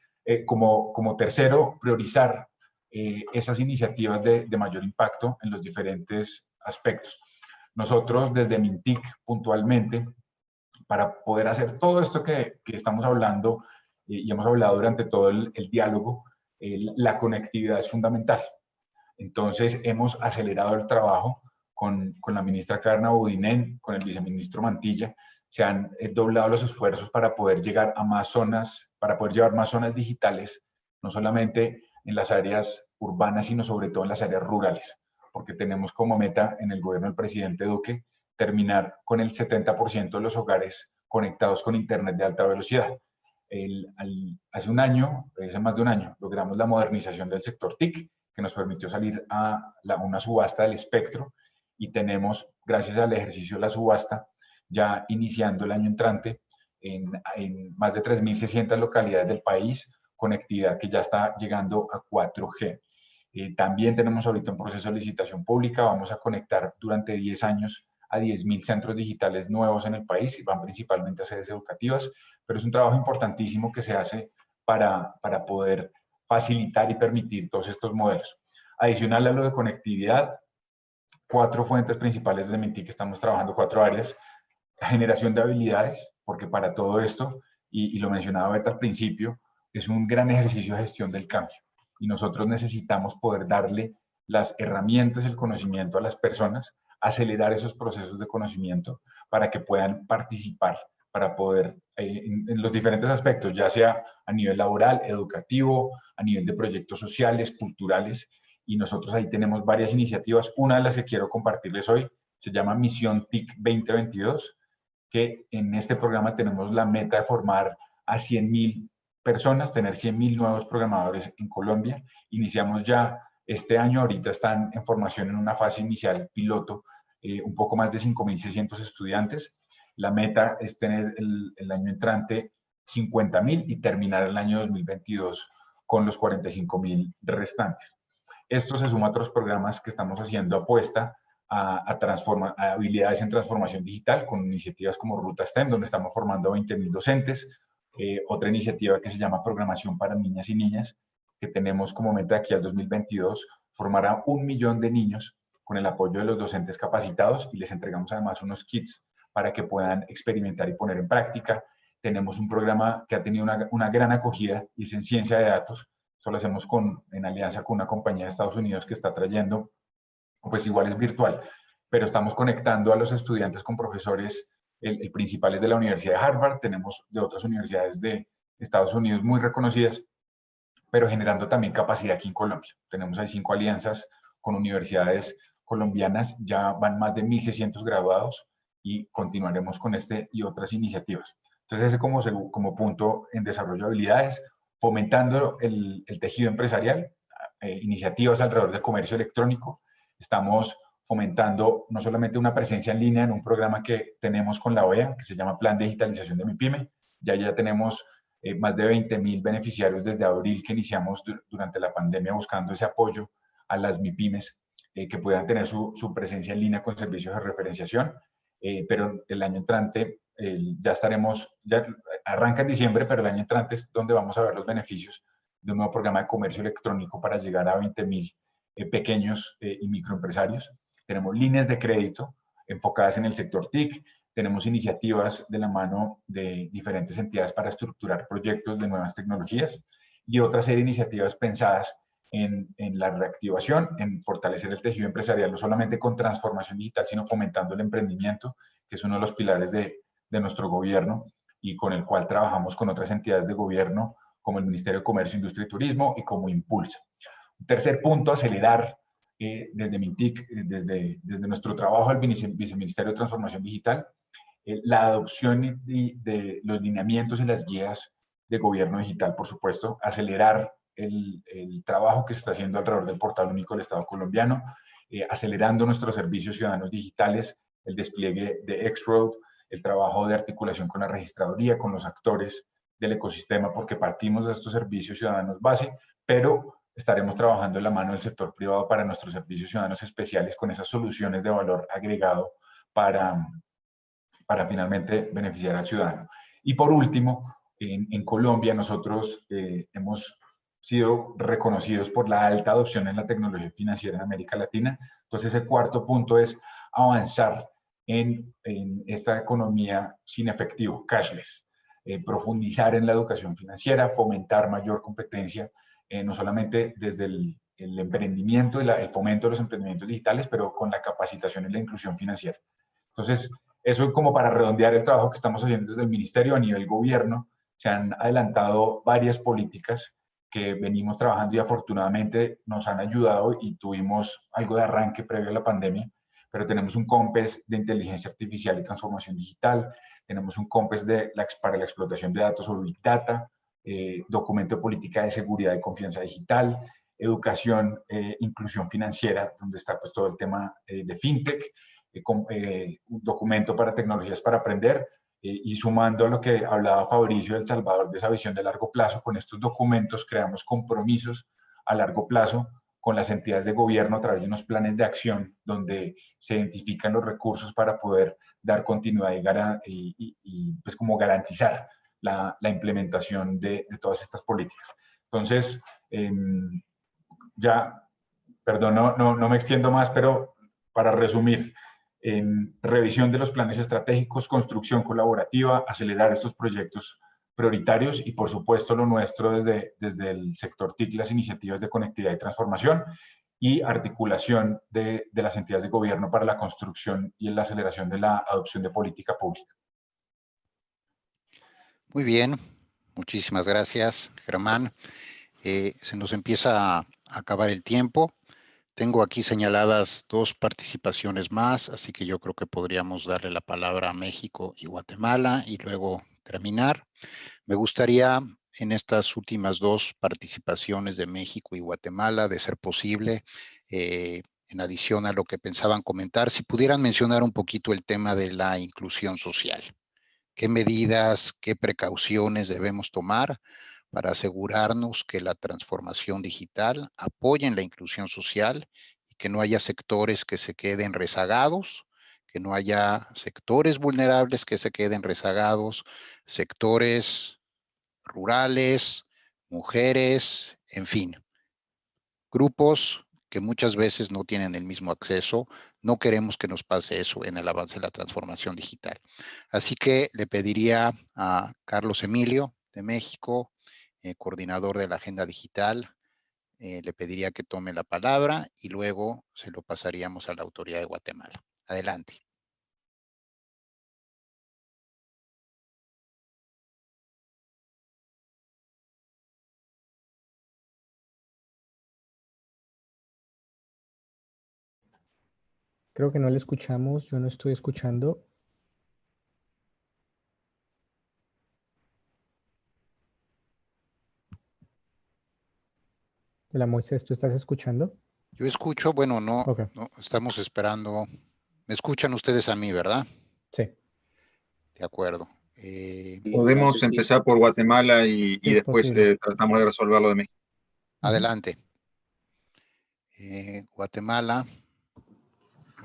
como tercero, priorizar esas iniciativas de mayor impacto en los diferentes aspectos. Nosotros desde Mintic puntualmente, para poder hacer todo esto que estamos hablando y hemos hablado durante todo el diálogo, la conectividad es fundamental. Entonces hemos acelerado el trabajo con la ministra Carna Budinen, con el viceministro Mantilla. Se han doblado los esfuerzos para poder llegar a más zonas, para poder llevar más zonas digitales, no solamente en las áreas urbanas, sino sobre todo en las áreas rurales, porque tenemos como meta en el gobierno del presidente Duque terminar con el 70% de los hogares conectados con internet de alta velocidad. Hace más de un año, logramos la modernización del sector TIC, que nos permitió salir a una subasta del espectro, y tenemos, gracias al ejercicio de la subasta, ya iniciando el año entrante, en más de 3.600 localidades del país, conectividad que ya está llegando a 4G. También tenemos ahorita un proceso de licitación pública. Vamos a conectar durante 10 años a 10.000 centros digitales nuevos en el país, y van principalmente a sedes educativas, pero es un trabajo importantísimo que se hace para poder facilitar y permitir todos estos modelos. Adicional a lo de conectividad, 4 fuentes principales de Mintic que estamos trabajando, 4 áreas. La generación de habilidades, porque para todo esto, y lo mencionaba Berta al principio, es un gran ejercicio de gestión del cambio. Y nosotros necesitamos poder darle las herramientas, el conocimiento a las personas, acelerar esos procesos de conocimiento para que puedan participar, para poder, en los diferentes aspectos, ya sea a nivel laboral, educativo, a nivel de proyectos sociales, culturales, y nosotros ahí tenemos varias iniciativas. Una de las que quiero compartirles hoy se llama Misión TIC 2022, que en este programa tenemos la meta de formar a 100.000 personas, tener 100.000 nuevos programadores en Colombia. Iniciamos ya este año, ahorita están en formación en una fase inicial piloto, un poco más de 5.600 estudiantes. La meta es tener el año entrante 50.000 y terminar el año 2022 con los 45.000 restantes. Esto se suma a otros programas que estamos haciendo apuesta a habilidades en transformación digital con iniciativas como Ruta STEM, donde estamos formando a 20.000 docentes. Otra iniciativa que se llama Programación para Niñas y Niñas, que tenemos como meta aquí al 2022 formar a 1 millón de niños con el apoyo de los docentes capacitados y les entregamos además unos kits para que puedan experimentar y poner en práctica. Tenemos un programa que ha tenido una gran acogida y es en ciencia de datos. Esto lo hacemos en alianza con una compañía de Estados Unidos que está trayendo, pues igual es virtual, pero estamos conectando a los estudiantes con profesores. El principal es de la Universidad de Harvard, tenemos de otras universidades de Estados Unidos muy reconocidas, pero generando también capacidad aquí en Colombia. Tenemos ahí 5 alianzas con universidades colombianas, ya van más de 1.600 graduados y continuaremos con este y otras iniciativas. Entonces ese como punto en desarrollo de habilidades, fomentando el tejido empresarial, iniciativas alrededor del comercio electrónico. Estamos fomentando no solamente una presencia en línea en un programa que tenemos con la OEA, que se llama Plan de Digitalización de MIPYME. Ya tenemos más de 20.000 beneficiarios desde abril que iniciamos durante la pandemia buscando ese apoyo a las MIPYMES que puedan tener su presencia en línea con servicios de referenciación. Pero el año entrante ya arranca en diciembre, pero el año entrante es donde vamos a ver los beneficios de un nuevo programa de comercio electrónico para llegar a 20.000 pequeños y microempresarios. Tenemos líneas de crédito enfocadas en el sector TIC, tenemos iniciativas de la mano de diferentes entidades para estructurar proyectos de nuevas tecnologías y otra serie de iniciativas pensadas en la reactivación, en fortalecer el tejido empresarial, no solamente con transformación digital, sino fomentando el emprendimiento, que es uno de los pilares de nuestro gobierno y con el cual trabajamos con otras entidades de gobierno, como el Ministerio de Comercio, Industria y Turismo y como Impulsa. Un tercer punto, acelerar desde MINTIC, desde nuestro trabajo al Viceministerio de Transformación Digital, la adopción de los lineamientos y las guías de gobierno digital, por supuesto, acelerar el trabajo que se está haciendo alrededor del portal único del Estado colombiano, acelerando nuestros servicios ciudadanos digitales, el despliegue de X-Road, el trabajo de articulación con la registraduría, con los actores del ecosistema, porque partimos de estos servicios ciudadanos base, pero estaremos trabajando en la mano del sector privado para nuestros servicios ciudadanos especiales con esas soluciones de valor agregado para finalmente beneficiar al ciudadano. Y por último, en Colombia nosotros hemos sido reconocidos por la alta adopción en la tecnología financiera en América Latina. Entonces el cuarto punto es avanzar en esta economía sin efectivo, cashless, profundizar en la educación financiera, fomentar mayor competencia, no solamente desde el emprendimiento y el fomento de los emprendimientos digitales, pero con la capacitación y la inclusión financiera. Entonces, eso como para redondear el trabajo que estamos haciendo desde el Ministerio a nivel gobierno. Se han adelantado varias políticas que venimos trabajando y afortunadamente nos han ayudado y tuvimos algo de arranque previo a la pandemia, pero tenemos un COMPES de inteligencia artificial y transformación digital, tenemos un COMPES para la explotación de datos sobre Big Data, documento de política de seguridad y confianza digital, educación, inclusión financiera, donde está pues todo el tema de FinTech, un documento para tecnologías para aprender, y sumando a lo que hablaba Fabricio del Salvador de esa visión de largo plazo, con estos documentos creamos compromisos a largo plazo con las entidades de gobierno a través de unos planes de acción donde se identifican los recursos para poder dar continuidad y pues como garantizar la implementación de todas estas políticas. Entonces, ya, perdón, no me extiendo más, pero para resumir, en revisión de los planes estratégicos, construcción colaborativa, acelerar estos proyectos prioritarios y, por supuesto, lo nuestro desde el sector TIC, las iniciativas de conectividad y transformación y articulación de las entidades de gobierno para la construcción y la aceleración de la adopción de política pública. Muy bien, muchísimas gracias, Germán. Se nos empieza a acabar el tiempo. Tengo aquí señaladas 2 participaciones más, así que yo creo que podríamos darle la palabra a México y Guatemala y luego terminar. Me gustaría en estas últimas 2 participaciones de México y Guatemala, de ser posible, en adición a lo que pensaban comentar, si pudieran mencionar un poquito el tema de la inclusión social. ¿Qué medidas, qué precauciones debemos tomar para asegurarnos que la transformación digital apoye en la inclusión social y que no haya sectores que se queden rezagados, que no haya sectores vulnerables que se queden rezagados, sectores rurales, mujeres, en fin, grupos que muchas veces no tienen el mismo acceso? No queremos que nos pase eso en el avance de la transformación digital. Así que le pediría a Carlos Emilio de México, coordinador de la Agenda Digital, le pediría que tome la palabra y luego se lo pasaríamos a la autoridad de Guatemala. Adelante. Creo que no le escuchamos, yo no estoy escuchando. Hola, Moisés, ¿tú estás escuchando? Yo escucho, bueno, no, Okay. no, estamos esperando. ¿Me escuchan ustedes a mí, verdad? Sí. De acuerdo. Podemos empezar por Guatemala y Sí, después tratamos de resolver lo de México. Adelante. Guatemala.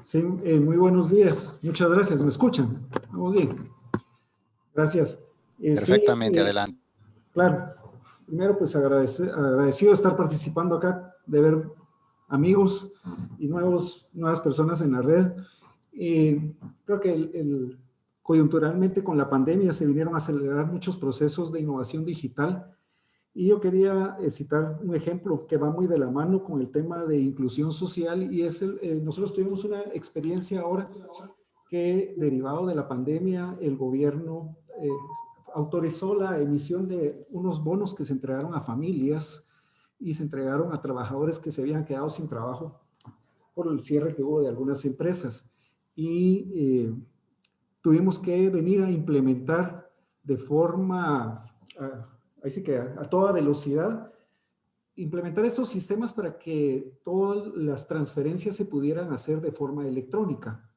Sí, muy buenos días. Muchas gracias. ¿Me escuchan? Muy bien. Gracias. Perfectamente, sí, adelante. Claro. Primero, pues agradecido de estar participando acá, de ver amigos y nuevas personas en la red. Creo que coyunturalmente con la pandemia se vinieron a acelerar muchos procesos de innovación digital. Y yo quería citar un ejemplo que va muy de la mano con el tema de inclusión social, y es nosotros tuvimos una experiencia ahora que, derivado de la pandemia, el gobierno autorizó la emisión de unos bonos que se entregaron a familias y se entregaron a trabajadores que se habían quedado sin trabajo por el cierre que hubo de algunas empresas. Y tuvimos que venir a implementar de forma... así que a toda velocidad, implementar estos sistemas para que todas las transferencias se pudieran hacer de forma electrónica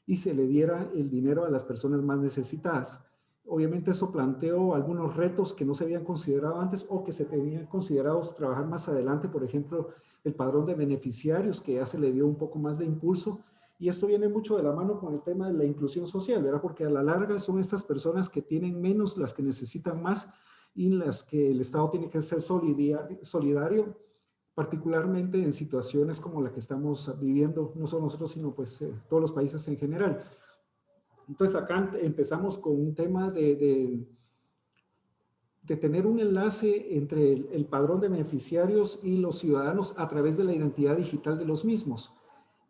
y se le diera el dinero a las personas más necesitadas. Obviamente eso planteó algunos retos que no se habían considerado antes o que se tenían considerados trabajar más adelante, por ejemplo, el padrón de beneficiarios, que ya se le dio un poco más de impulso. Y esto viene mucho de la mano con el tema de la inclusión social, ¿verdad? Porque a la larga son estas personas que tienen menos las que necesitan más, y las que el Estado tiene que ser solidario, particularmente en situaciones como la que estamos viviendo, no solo nosotros, sino pues todos los países en general. Entonces acá empezamos con un tema de tener un enlace entre el padrón de beneficiarios y los ciudadanos a través de la identidad digital de los mismos.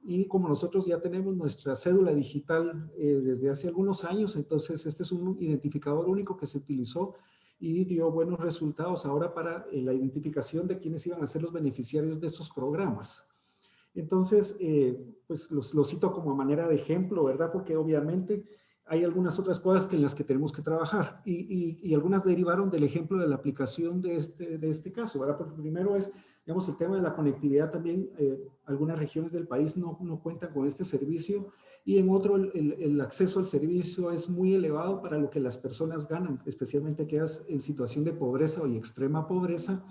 Y como nosotros ya tenemos nuestra cédula digital desde hace algunos años, entonces este es un identificador único que se utilizó y dio buenos resultados ahora para la identificación de quiénes iban a ser los beneficiarios de estos programas. Entonces, pues los cito como manera de ejemplo, ¿verdad? Porque obviamente hay algunas otras cosas en las que tenemos que trabajar y algunas derivaron del ejemplo de la aplicación de este caso, ¿verdad? Porque primero es, digamos, el tema de la conectividad también. Algunas regiones del país no cuentan con este servicio, y en otro el acceso al servicio es muy elevado para lo que las personas ganan, especialmente aquellas en situación de pobreza y extrema pobreza.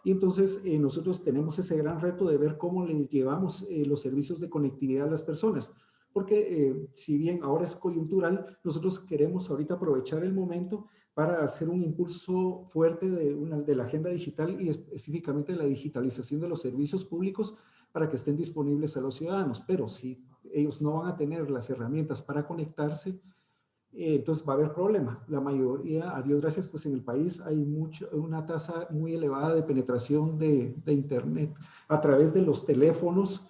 Y entonces nosotros tenemos ese gran reto de ver cómo les llevamos los servicios de conectividad a las personas. Porque si bien ahora es coyuntural, nosotros queremos ahorita aprovechar el momento para hacer un impulso fuerte de la agenda digital y específicamente de la digitalización de los servicios públicos para que estén disponibles a los ciudadanos. Pero si ellos no van a tener las herramientas para conectarse, entonces va a haber problema. La mayoría, a Dios gracias, pues en el país hay una tasa muy elevada de penetración de Internet a través de los teléfonos,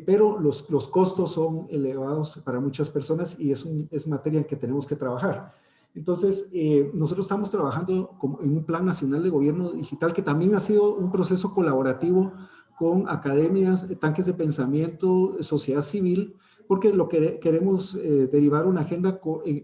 pero los costos son elevados para muchas personas y es materia en que tenemos que trabajar. Entonces, nosotros estamos trabajando en un plan nacional de gobierno digital que también ha sido un proceso colaborativo con academias, tanques de pensamiento, sociedad civil, porque lo que queremos derivar una agenda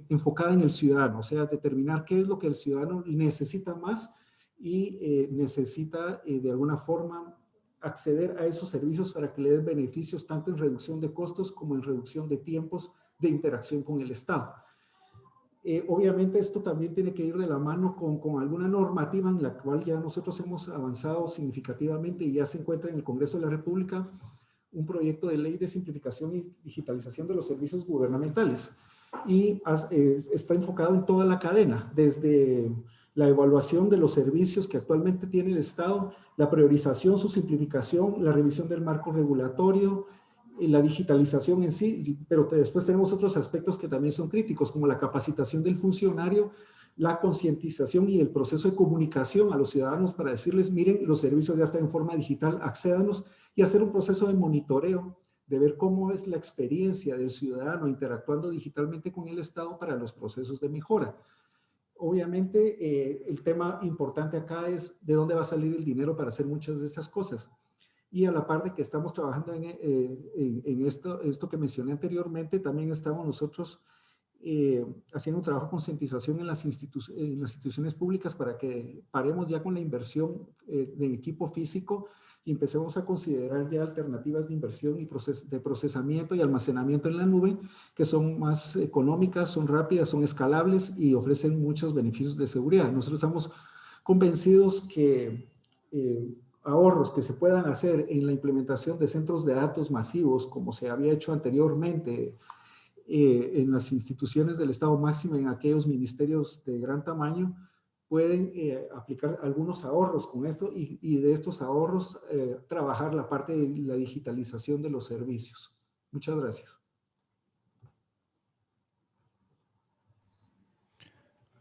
enfocada en el ciudadano, o sea, determinar qué es lo que el ciudadano necesita más y necesita de alguna forma acceder a esos servicios para que le den beneficios tanto en reducción de costos como en reducción de tiempos de interacción con el Estado. Obviamente esto también tiene que ir de la mano con alguna normativa en la cual ya nosotros hemos avanzado significativamente y ya se encuentra en el Congreso de la República un proyecto de ley de simplificación y digitalización de los servicios gubernamentales y está enfocado en toda la cadena, desde la evaluación de los servicios que actualmente tiene el Estado, la priorización, su simplificación, la revisión del marco regulatorio, la digitalización en sí, pero después tenemos otros aspectos que también son críticos, como la capacitación del funcionario, la concientización y el proceso de comunicación a los ciudadanos para decirles, miren, los servicios ya están en forma digital, accédanos, y hacer un proceso de monitoreo, de ver cómo es la experiencia del ciudadano interactuando digitalmente con el Estado para los procesos de mejora. Obviamente, el tema importante acá es de dónde va a salir el dinero para hacer muchas de estas cosas. Y a la par de que estamos trabajando en esto que mencioné anteriormente, también estamos nosotros haciendo un trabajo de concientización en las instituciones públicas para que paremos ya con la inversión de equipo físico y empecemos a considerar ya alternativas de inversión y de procesamiento y almacenamiento en la nube que son más económicas, son rápidas, son escalables y ofrecen muchos beneficios de seguridad. Nosotros estamos convencidos que ahorros que se puedan hacer en la implementación de centros de datos masivos, como se había hecho anteriormente en las instituciones del Estado máximo, en aquellos ministerios de gran tamaño, pueden aplicar algunos ahorros con esto y de estos ahorros trabajar la parte de la digitalización de los servicios. Muchas gracias.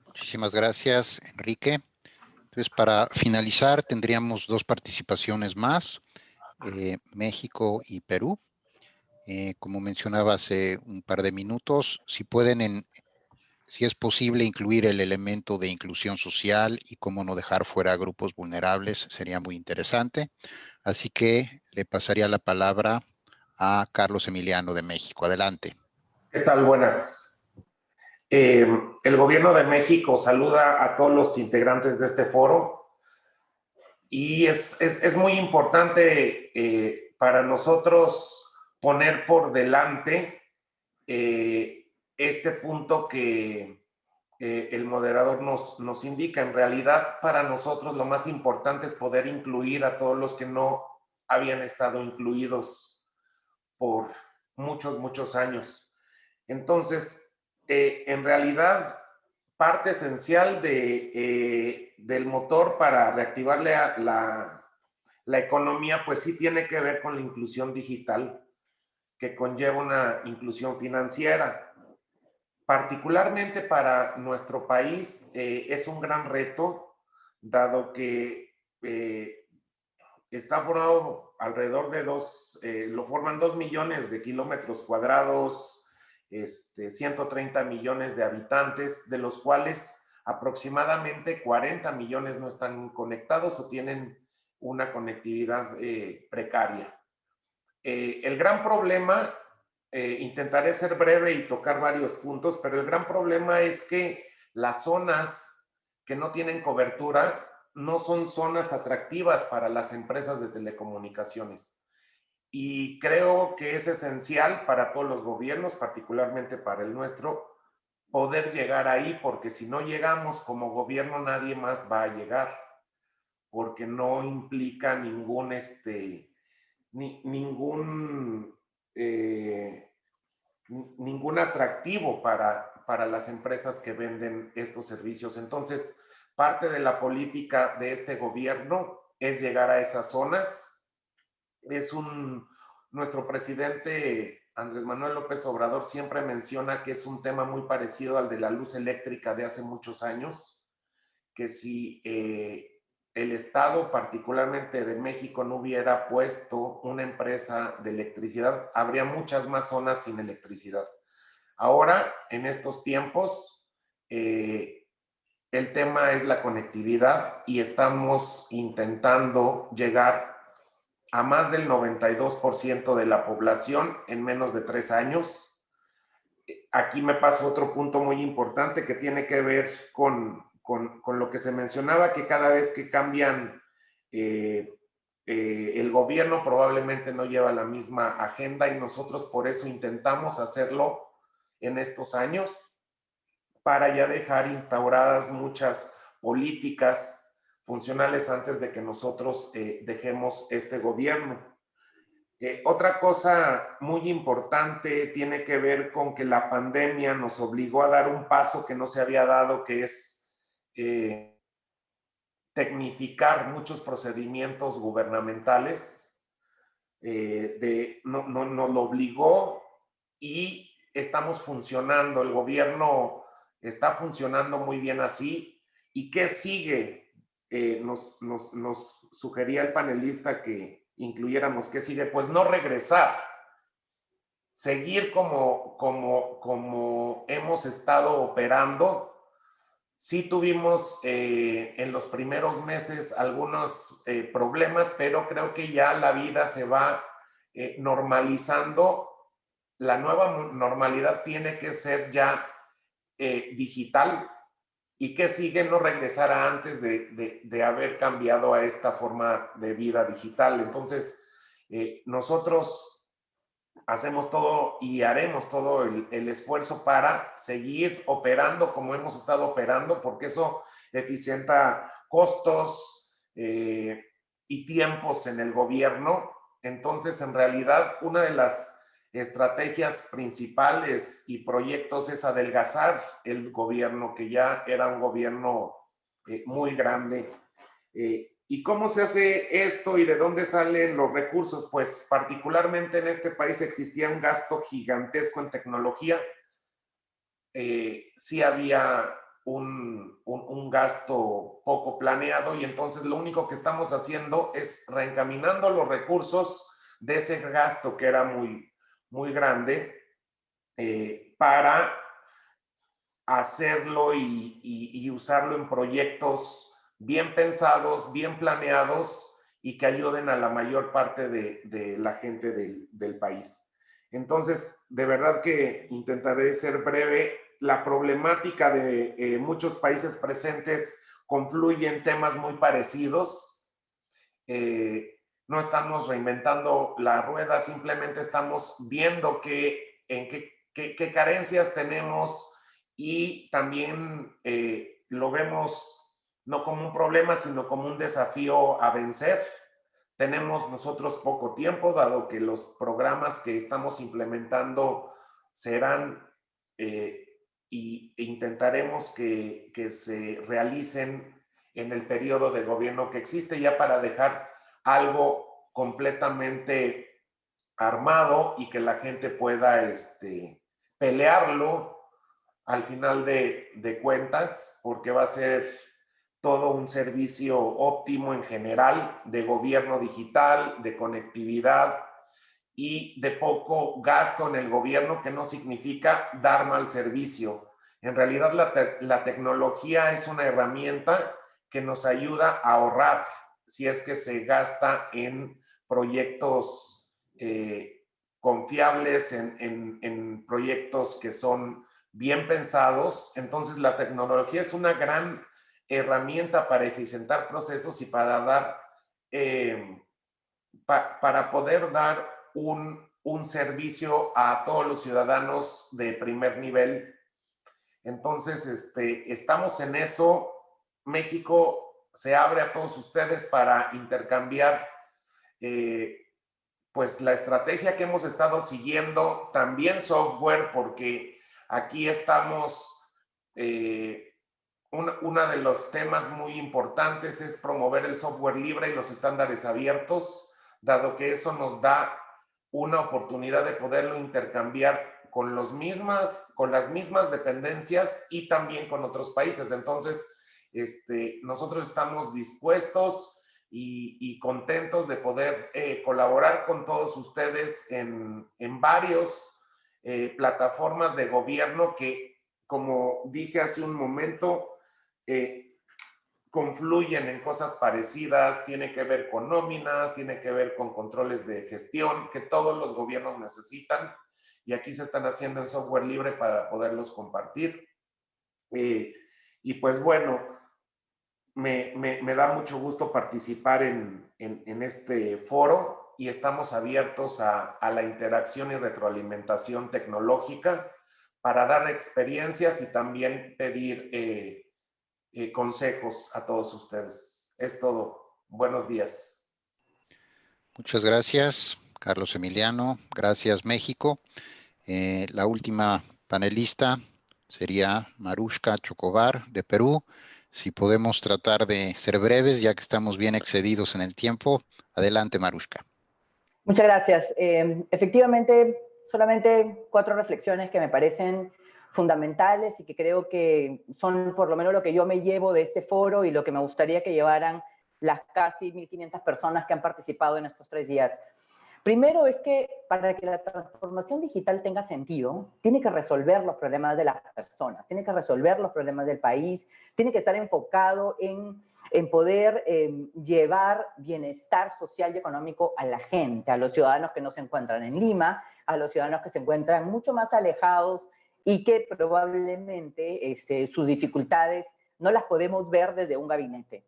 Muchísimas gracias, Enrique. Entonces, para finalizar, tendríamos dos participaciones más, México y Perú. Como mencionaba hace un par de minutos, si pueden, si es posible, incluir el elemento de inclusión social y cómo no dejar fuera a grupos vulnerables, sería muy interesante. Así que le pasaría la palabra a Carlos Emiliano de México. Adelante. ¿Qué tal? Buenas. El Gobierno de México saluda a todos los integrantes de este foro y es muy importante para nosotros poner por delante este punto que el moderador nos indica. En realidad, para nosotros lo más importante es poder incluir a todos los que no habían estado incluidos por muchos años. Entonces, en realidad, parte esencial del motor para reactivar la economía, pues sí tiene que ver con la inclusión digital, que conlleva una inclusión financiera. Particularmente para nuestro país es un gran reto, dado que está formado alrededor de lo forman 2 millones de kilómetros cuadrados, 130 millones de habitantes, de los cuales aproximadamente 40 millones no están conectados o tienen una conectividad precaria. El gran problema, intentaré ser breve y tocar varios puntos, pero el gran problema es que las zonas que no tienen cobertura no son zonas atractivas para las empresas de telecomunicaciones. Y creo que es esencial para todos los gobiernos, particularmente para el nuestro, poder llegar ahí, porque si no llegamos como gobierno, nadie más va a llegar, porque no implica ningún atractivo para las empresas que venden estos servicios. Entonces, parte de la política de este gobierno es llegar a esas zonas. Nuestro presidente Andrés Manuel López Obrador siempre menciona que es un tema muy parecido al de la luz eléctrica de hace muchos años, que si el Estado, particularmente de México, no hubiera puesto una empresa de electricidad, habría muchas más zonas sin electricidad. Ahora, en estos tiempos, el tema es la conectividad y estamos intentando llegar a más del 92% de la población en menos de 3 años. Aquí me pasa otro punto muy importante que tiene que ver con lo que se mencionaba, que cada vez que cambian el gobierno probablemente no lleva la misma agenda, y nosotros por eso intentamos hacerlo en estos años para ya dejar instauradas muchas políticas funcionales antes de que nosotros dejemos este gobierno. Otra cosa muy importante tiene que ver con que la pandemia nos obligó a dar un paso que no se había dado, que es tecnificar muchos procedimientos gubernamentales. Nos lo obligó y estamos funcionando. El gobierno está funcionando muy bien así. ¿Y qué sigue? Nos sugería el panelista que incluyéramos qué sigue. Pues no regresar. Seguir como hemos estado operando. Sí tuvimos en los primeros meses algunos problemas, pero creo que ya la vida se va normalizando. La nueva normalidad tiene que ser ya digital, y que sigue no regresar a antes de haber cambiado a esta forma de vida digital. Entonces, nosotros hacemos todo y haremos todo el esfuerzo para seguir operando como hemos estado operando, porque eso eficienta costos y tiempos en el gobierno. Entonces, en realidad, una de las estrategias principales y proyectos es adelgazar el gobierno, que ya era un gobierno muy grande. ¿Y cómo se hace esto y de dónde salen los recursos? Pues particularmente en este país existía un gasto gigantesco en tecnología. Sí había un gasto poco planeado, y entonces lo único que estamos haciendo es reencaminando los recursos de ese gasto que era muy grande para hacerlo y usarlo en proyectos bien pensados, bien planeados, y que ayuden a la mayor parte de la gente del país. Entonces, de verdad que intentaré ser breve. La problemática de muchos países presentes confluye en temas muy parecidos. No estamos reinventando la rueda, simplemente estamos viendo en qué carencias tenemos, y también lo vemos no como un problema, sino como un desafío a vencer. Tenemos nosotros poco tiempo, dado que los programas que estamos implementando serán e intentaremos que se realicen en el periodo de gobierno que existe, ya para dejar algo completamente armado y que la gente pueda pelearlo al final de cuentas, porque va a ser todo un servicio óptimo en general de gobierno digital, de conectividad y de poco gasto en el gobierno, que no significa dar mal servicio. En realidad la tecnología es una herramienta que nos ayuda a ahorrar si es que se gasta en proyectos confiables, en proyectos que son bien pensados. Entonces la tecnología es una gran herramienta para eficientar procesos y para dar para poder dar un servicio a todos los ciudadanos de primer nivel. Entonces, estamos en eso. México se abre a todos ustedes para intercambiar pues la estrategia que hemos estado siguiendo, también software, porque aquí estamos, uno de los temas muy importantes es promover el software libre y los estándares abiertos, dado que eso nos da una oportunidad de poderlo intercambiar con las mismas dependencias y también con otros países. Entonces, nosotros estamos dispuestos y contentos de poder colaborar con todos ustedes en varios plataformas de gobierno que, como dije hace un momento, confluyen en cosas parecidas, tiene que ver con nóminas, tiene que ver con controles de gestión que todos los gobiernos necesitan, y aquí se están haciendo en software libre para poderlos compartir. Y pues bueno, me da mucho gusto participar en este foro, y estamos abiertos a la interacción y retroalimentación tecnológica para dar experiencias y también pedir consejos a todos ustedes. Es todo. Buenos días. Muchas gracias, Carlos Emiliano. Gracias, México. La última panelista sería Marushka Chocobar, de Perú. Si podemos tratar de ser breves, ya que estamos bien excedidos en el tiempo. Adelante, Marushka. Muchas gracias. Efectivamente, solamente 4 reflexiones que me parecen fundamentales y que creo que son por lo menos lo que yo me llevo de este foro y lo que me gustaría que llevaran las casi 1.500 personas que han participado en estos 3 días. Primero es que para que la transformación digital tenga sentido, tiene que resolver los problemas de las personas, tiene que resolver los problemas del país, tiene que estar enfocado en poder llevar bienestar social y económico a la gente, a los ciudadanos que no se encuentran en Lima, a los ciudadanos que se encuentran mucho más alejados y que probablemente sus dificultades no las podemos ver desde un gabinete.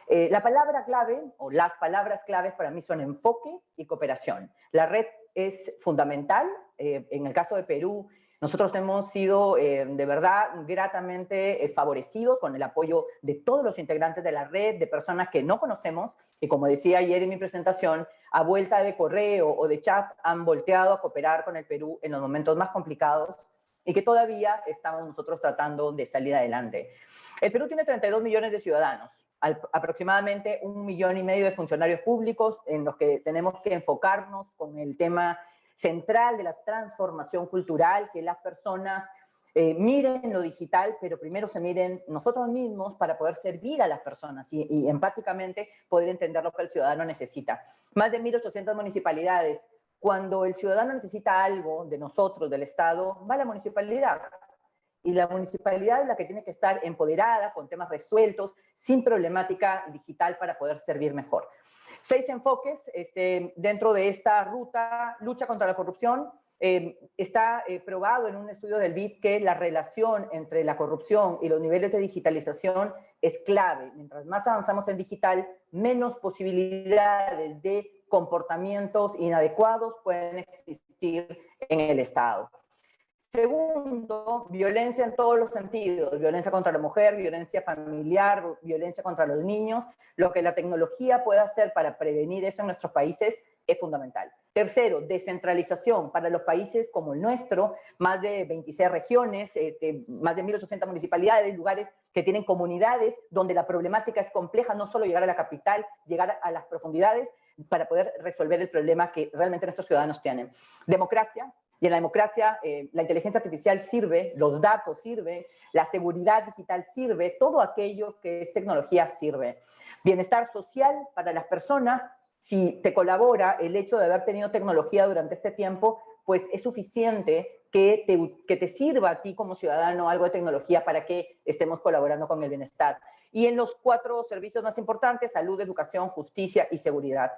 La palabra clave, o las palabras claves para mí son enfoque y cooperación. La red es fundamental. En el caso de Perú, nosotros hemos sido de verdad gratamente favorecidos con el apoyo de todos los integrantes de la red, de personas que no conocemos, y como decía ayer en mi presentación, a vuelta de correo o de chat han volteado a cooperar con el Perú en los momentos más complicados y que todavía estamos nosotros tratando de salir adelante. El Perú tiene 32 millones de ciudadanos, aproximadamente 1,5 millones de funcionarios públicos en los que tenemos que enfocarnos con el tema central de la transformación cultural, que las personas miren lo digital, pero primero se miren nosotros mismos para poder servir a las personas y empáticamente poder entender lo que el ciudadano necesita. Más de 1.800 municipalidades. Cuando el ciudadano necesita algo de nosotros, del Estado, va a la municipalidad. Y la municipalidad es la que tiene que estar empoderada, con temas resueltos, sin problemática digital para poder servir mejor. 6 enfoques dentro de esta ruta, lucha contra la corrupción. Está probado en un estudio del BID que la relación entre la corrupción y los niveles de digitalización es clave. Mientras más avanzamos en digital, menos posibilidades de comportamientos inadecuados pueden existir en el Estado. Segundo, violencia en todos los sentidos, violencia contra la mujer, violencia familiar, violencia contra los niños. Lo que la tecnología puede hacer para prevenir eso en nuestros países es fundamental. Tercero, descentralización. Para los países como el nuestro, más de 26 regiones, más de 1.800 municipalidades, lugares que tienen comunidades donde la problemática es compleja, no solo llegar a la capital, llegar a las profundidades para poder resolver el problema que realmente nuestros ciudadanos tienen. Democracia. Y en la democracia, la inteligencia artificial sirve, los datos sirven, la seguridad digital sirve, todo aquello que es tecnología sirve. Bienestar social para las personas, si te colabora el hecho de haber tenido tecnología durante este tiempo, pues es suficiente que te sirva a ti como ciudadano algo de tecnología para que estemos colaborando con el bienestar. Y en los 4 servicios más importantes, salud, educación, justicia y seguridad.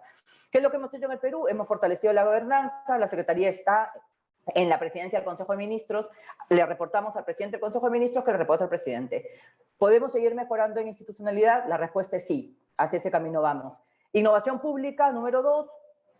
¿Qué es lo que hemos hecho en el Perú? Hemos fortalecido la gobernanza, la Secretaría está en la presidencia del Consejo de Ministros, le reportamos al presidente del Consejo de Ministros que le reporta al presidente. ¿Podemos seguir mejorando en institucionalidad? La respuesta es sí, hacia ese camino vamos. Innovación pública, número 2,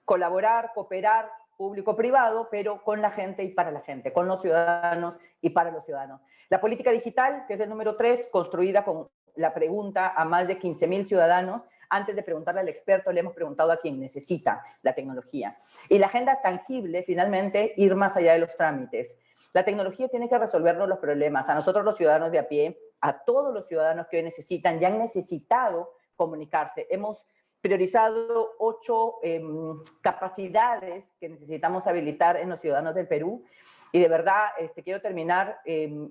colaborar, cooperar, público-privado, pero con la gente y para la gente, con los ciudadanos y para los ciudadanos. La política digital, que es el número 3, construida con la pregunta a más de 15.000 ciudadanos. Antes de preguntarle al experto, le hemos preguntado a quien necesita la tecnología. Y la agenda tangible, finalmente, ir más allá de los trámites. La tecnología tiene que resolvernos los problemas. A nosotros los ciudadanos de a pie, a todos los ciudadanos que hoy necesitan, ya han necesitado comunicarse. Hemos priorizado 8 capacidades que necesitamos habilitar en los ciudadanos del Perú. Y de verdad, quiero terminar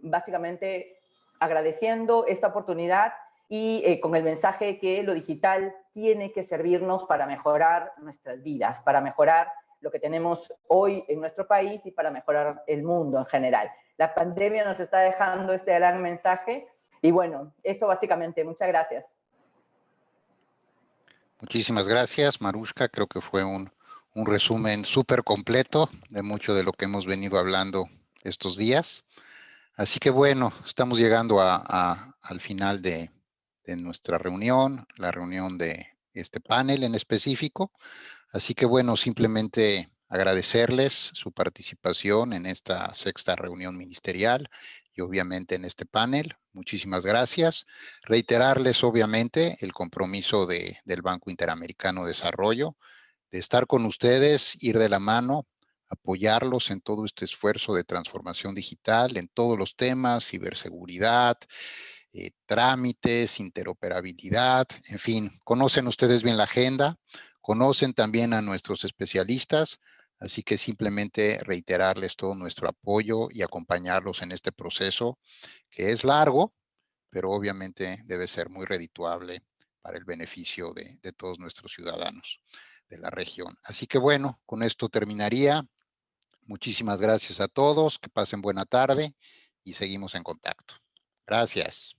básicamente agradeciendo esta oportunidad y con el mensaje que lo digital tiene que servirnos para mejorar nuestras vidas, para mejorar lo que tenemos hoy en nuestro país y para mejorar el mundo en general. La pandemia nos está dejando este gran mensaje y bueno, eso básicamente. Muchas gracias. Muchísimas gracias, Marushka. Creo que fue un resumen súper completo de mucho de lo que hemos venido hablando estos días. Así que bueno, estamos llegando al final de nuestra reunión, la reunión de este panel en específico. Así que bueno, simplemente agradecerles su participación en esta 6ª reunión ministerial y obviamente en este panel. Muchísimas gracias. Reiterarles obviamente el compromiso del Banco Interamericano de Desarrollo de estar con ustedes, ir de la mano, apoyarlos en todo este esfuerzo de transformación digital, en todos los temas, ciberseguridad, trámites, interoperabilidad, en fin, conocen ustedes bien la agenda, conocen también a nuestros especialistas, así que simplemente reiterarles todo nuestro apoyo y acompañarlos en este proceso que es largo, pero obviamente debe ser muy redituable para el beneficio de todos nuestros ciudadanos de la región. Así que bueno, con esto terminaría. Muchísimas gracias a todos, que pasen buena tarde y seguimos en contacto. Gracias.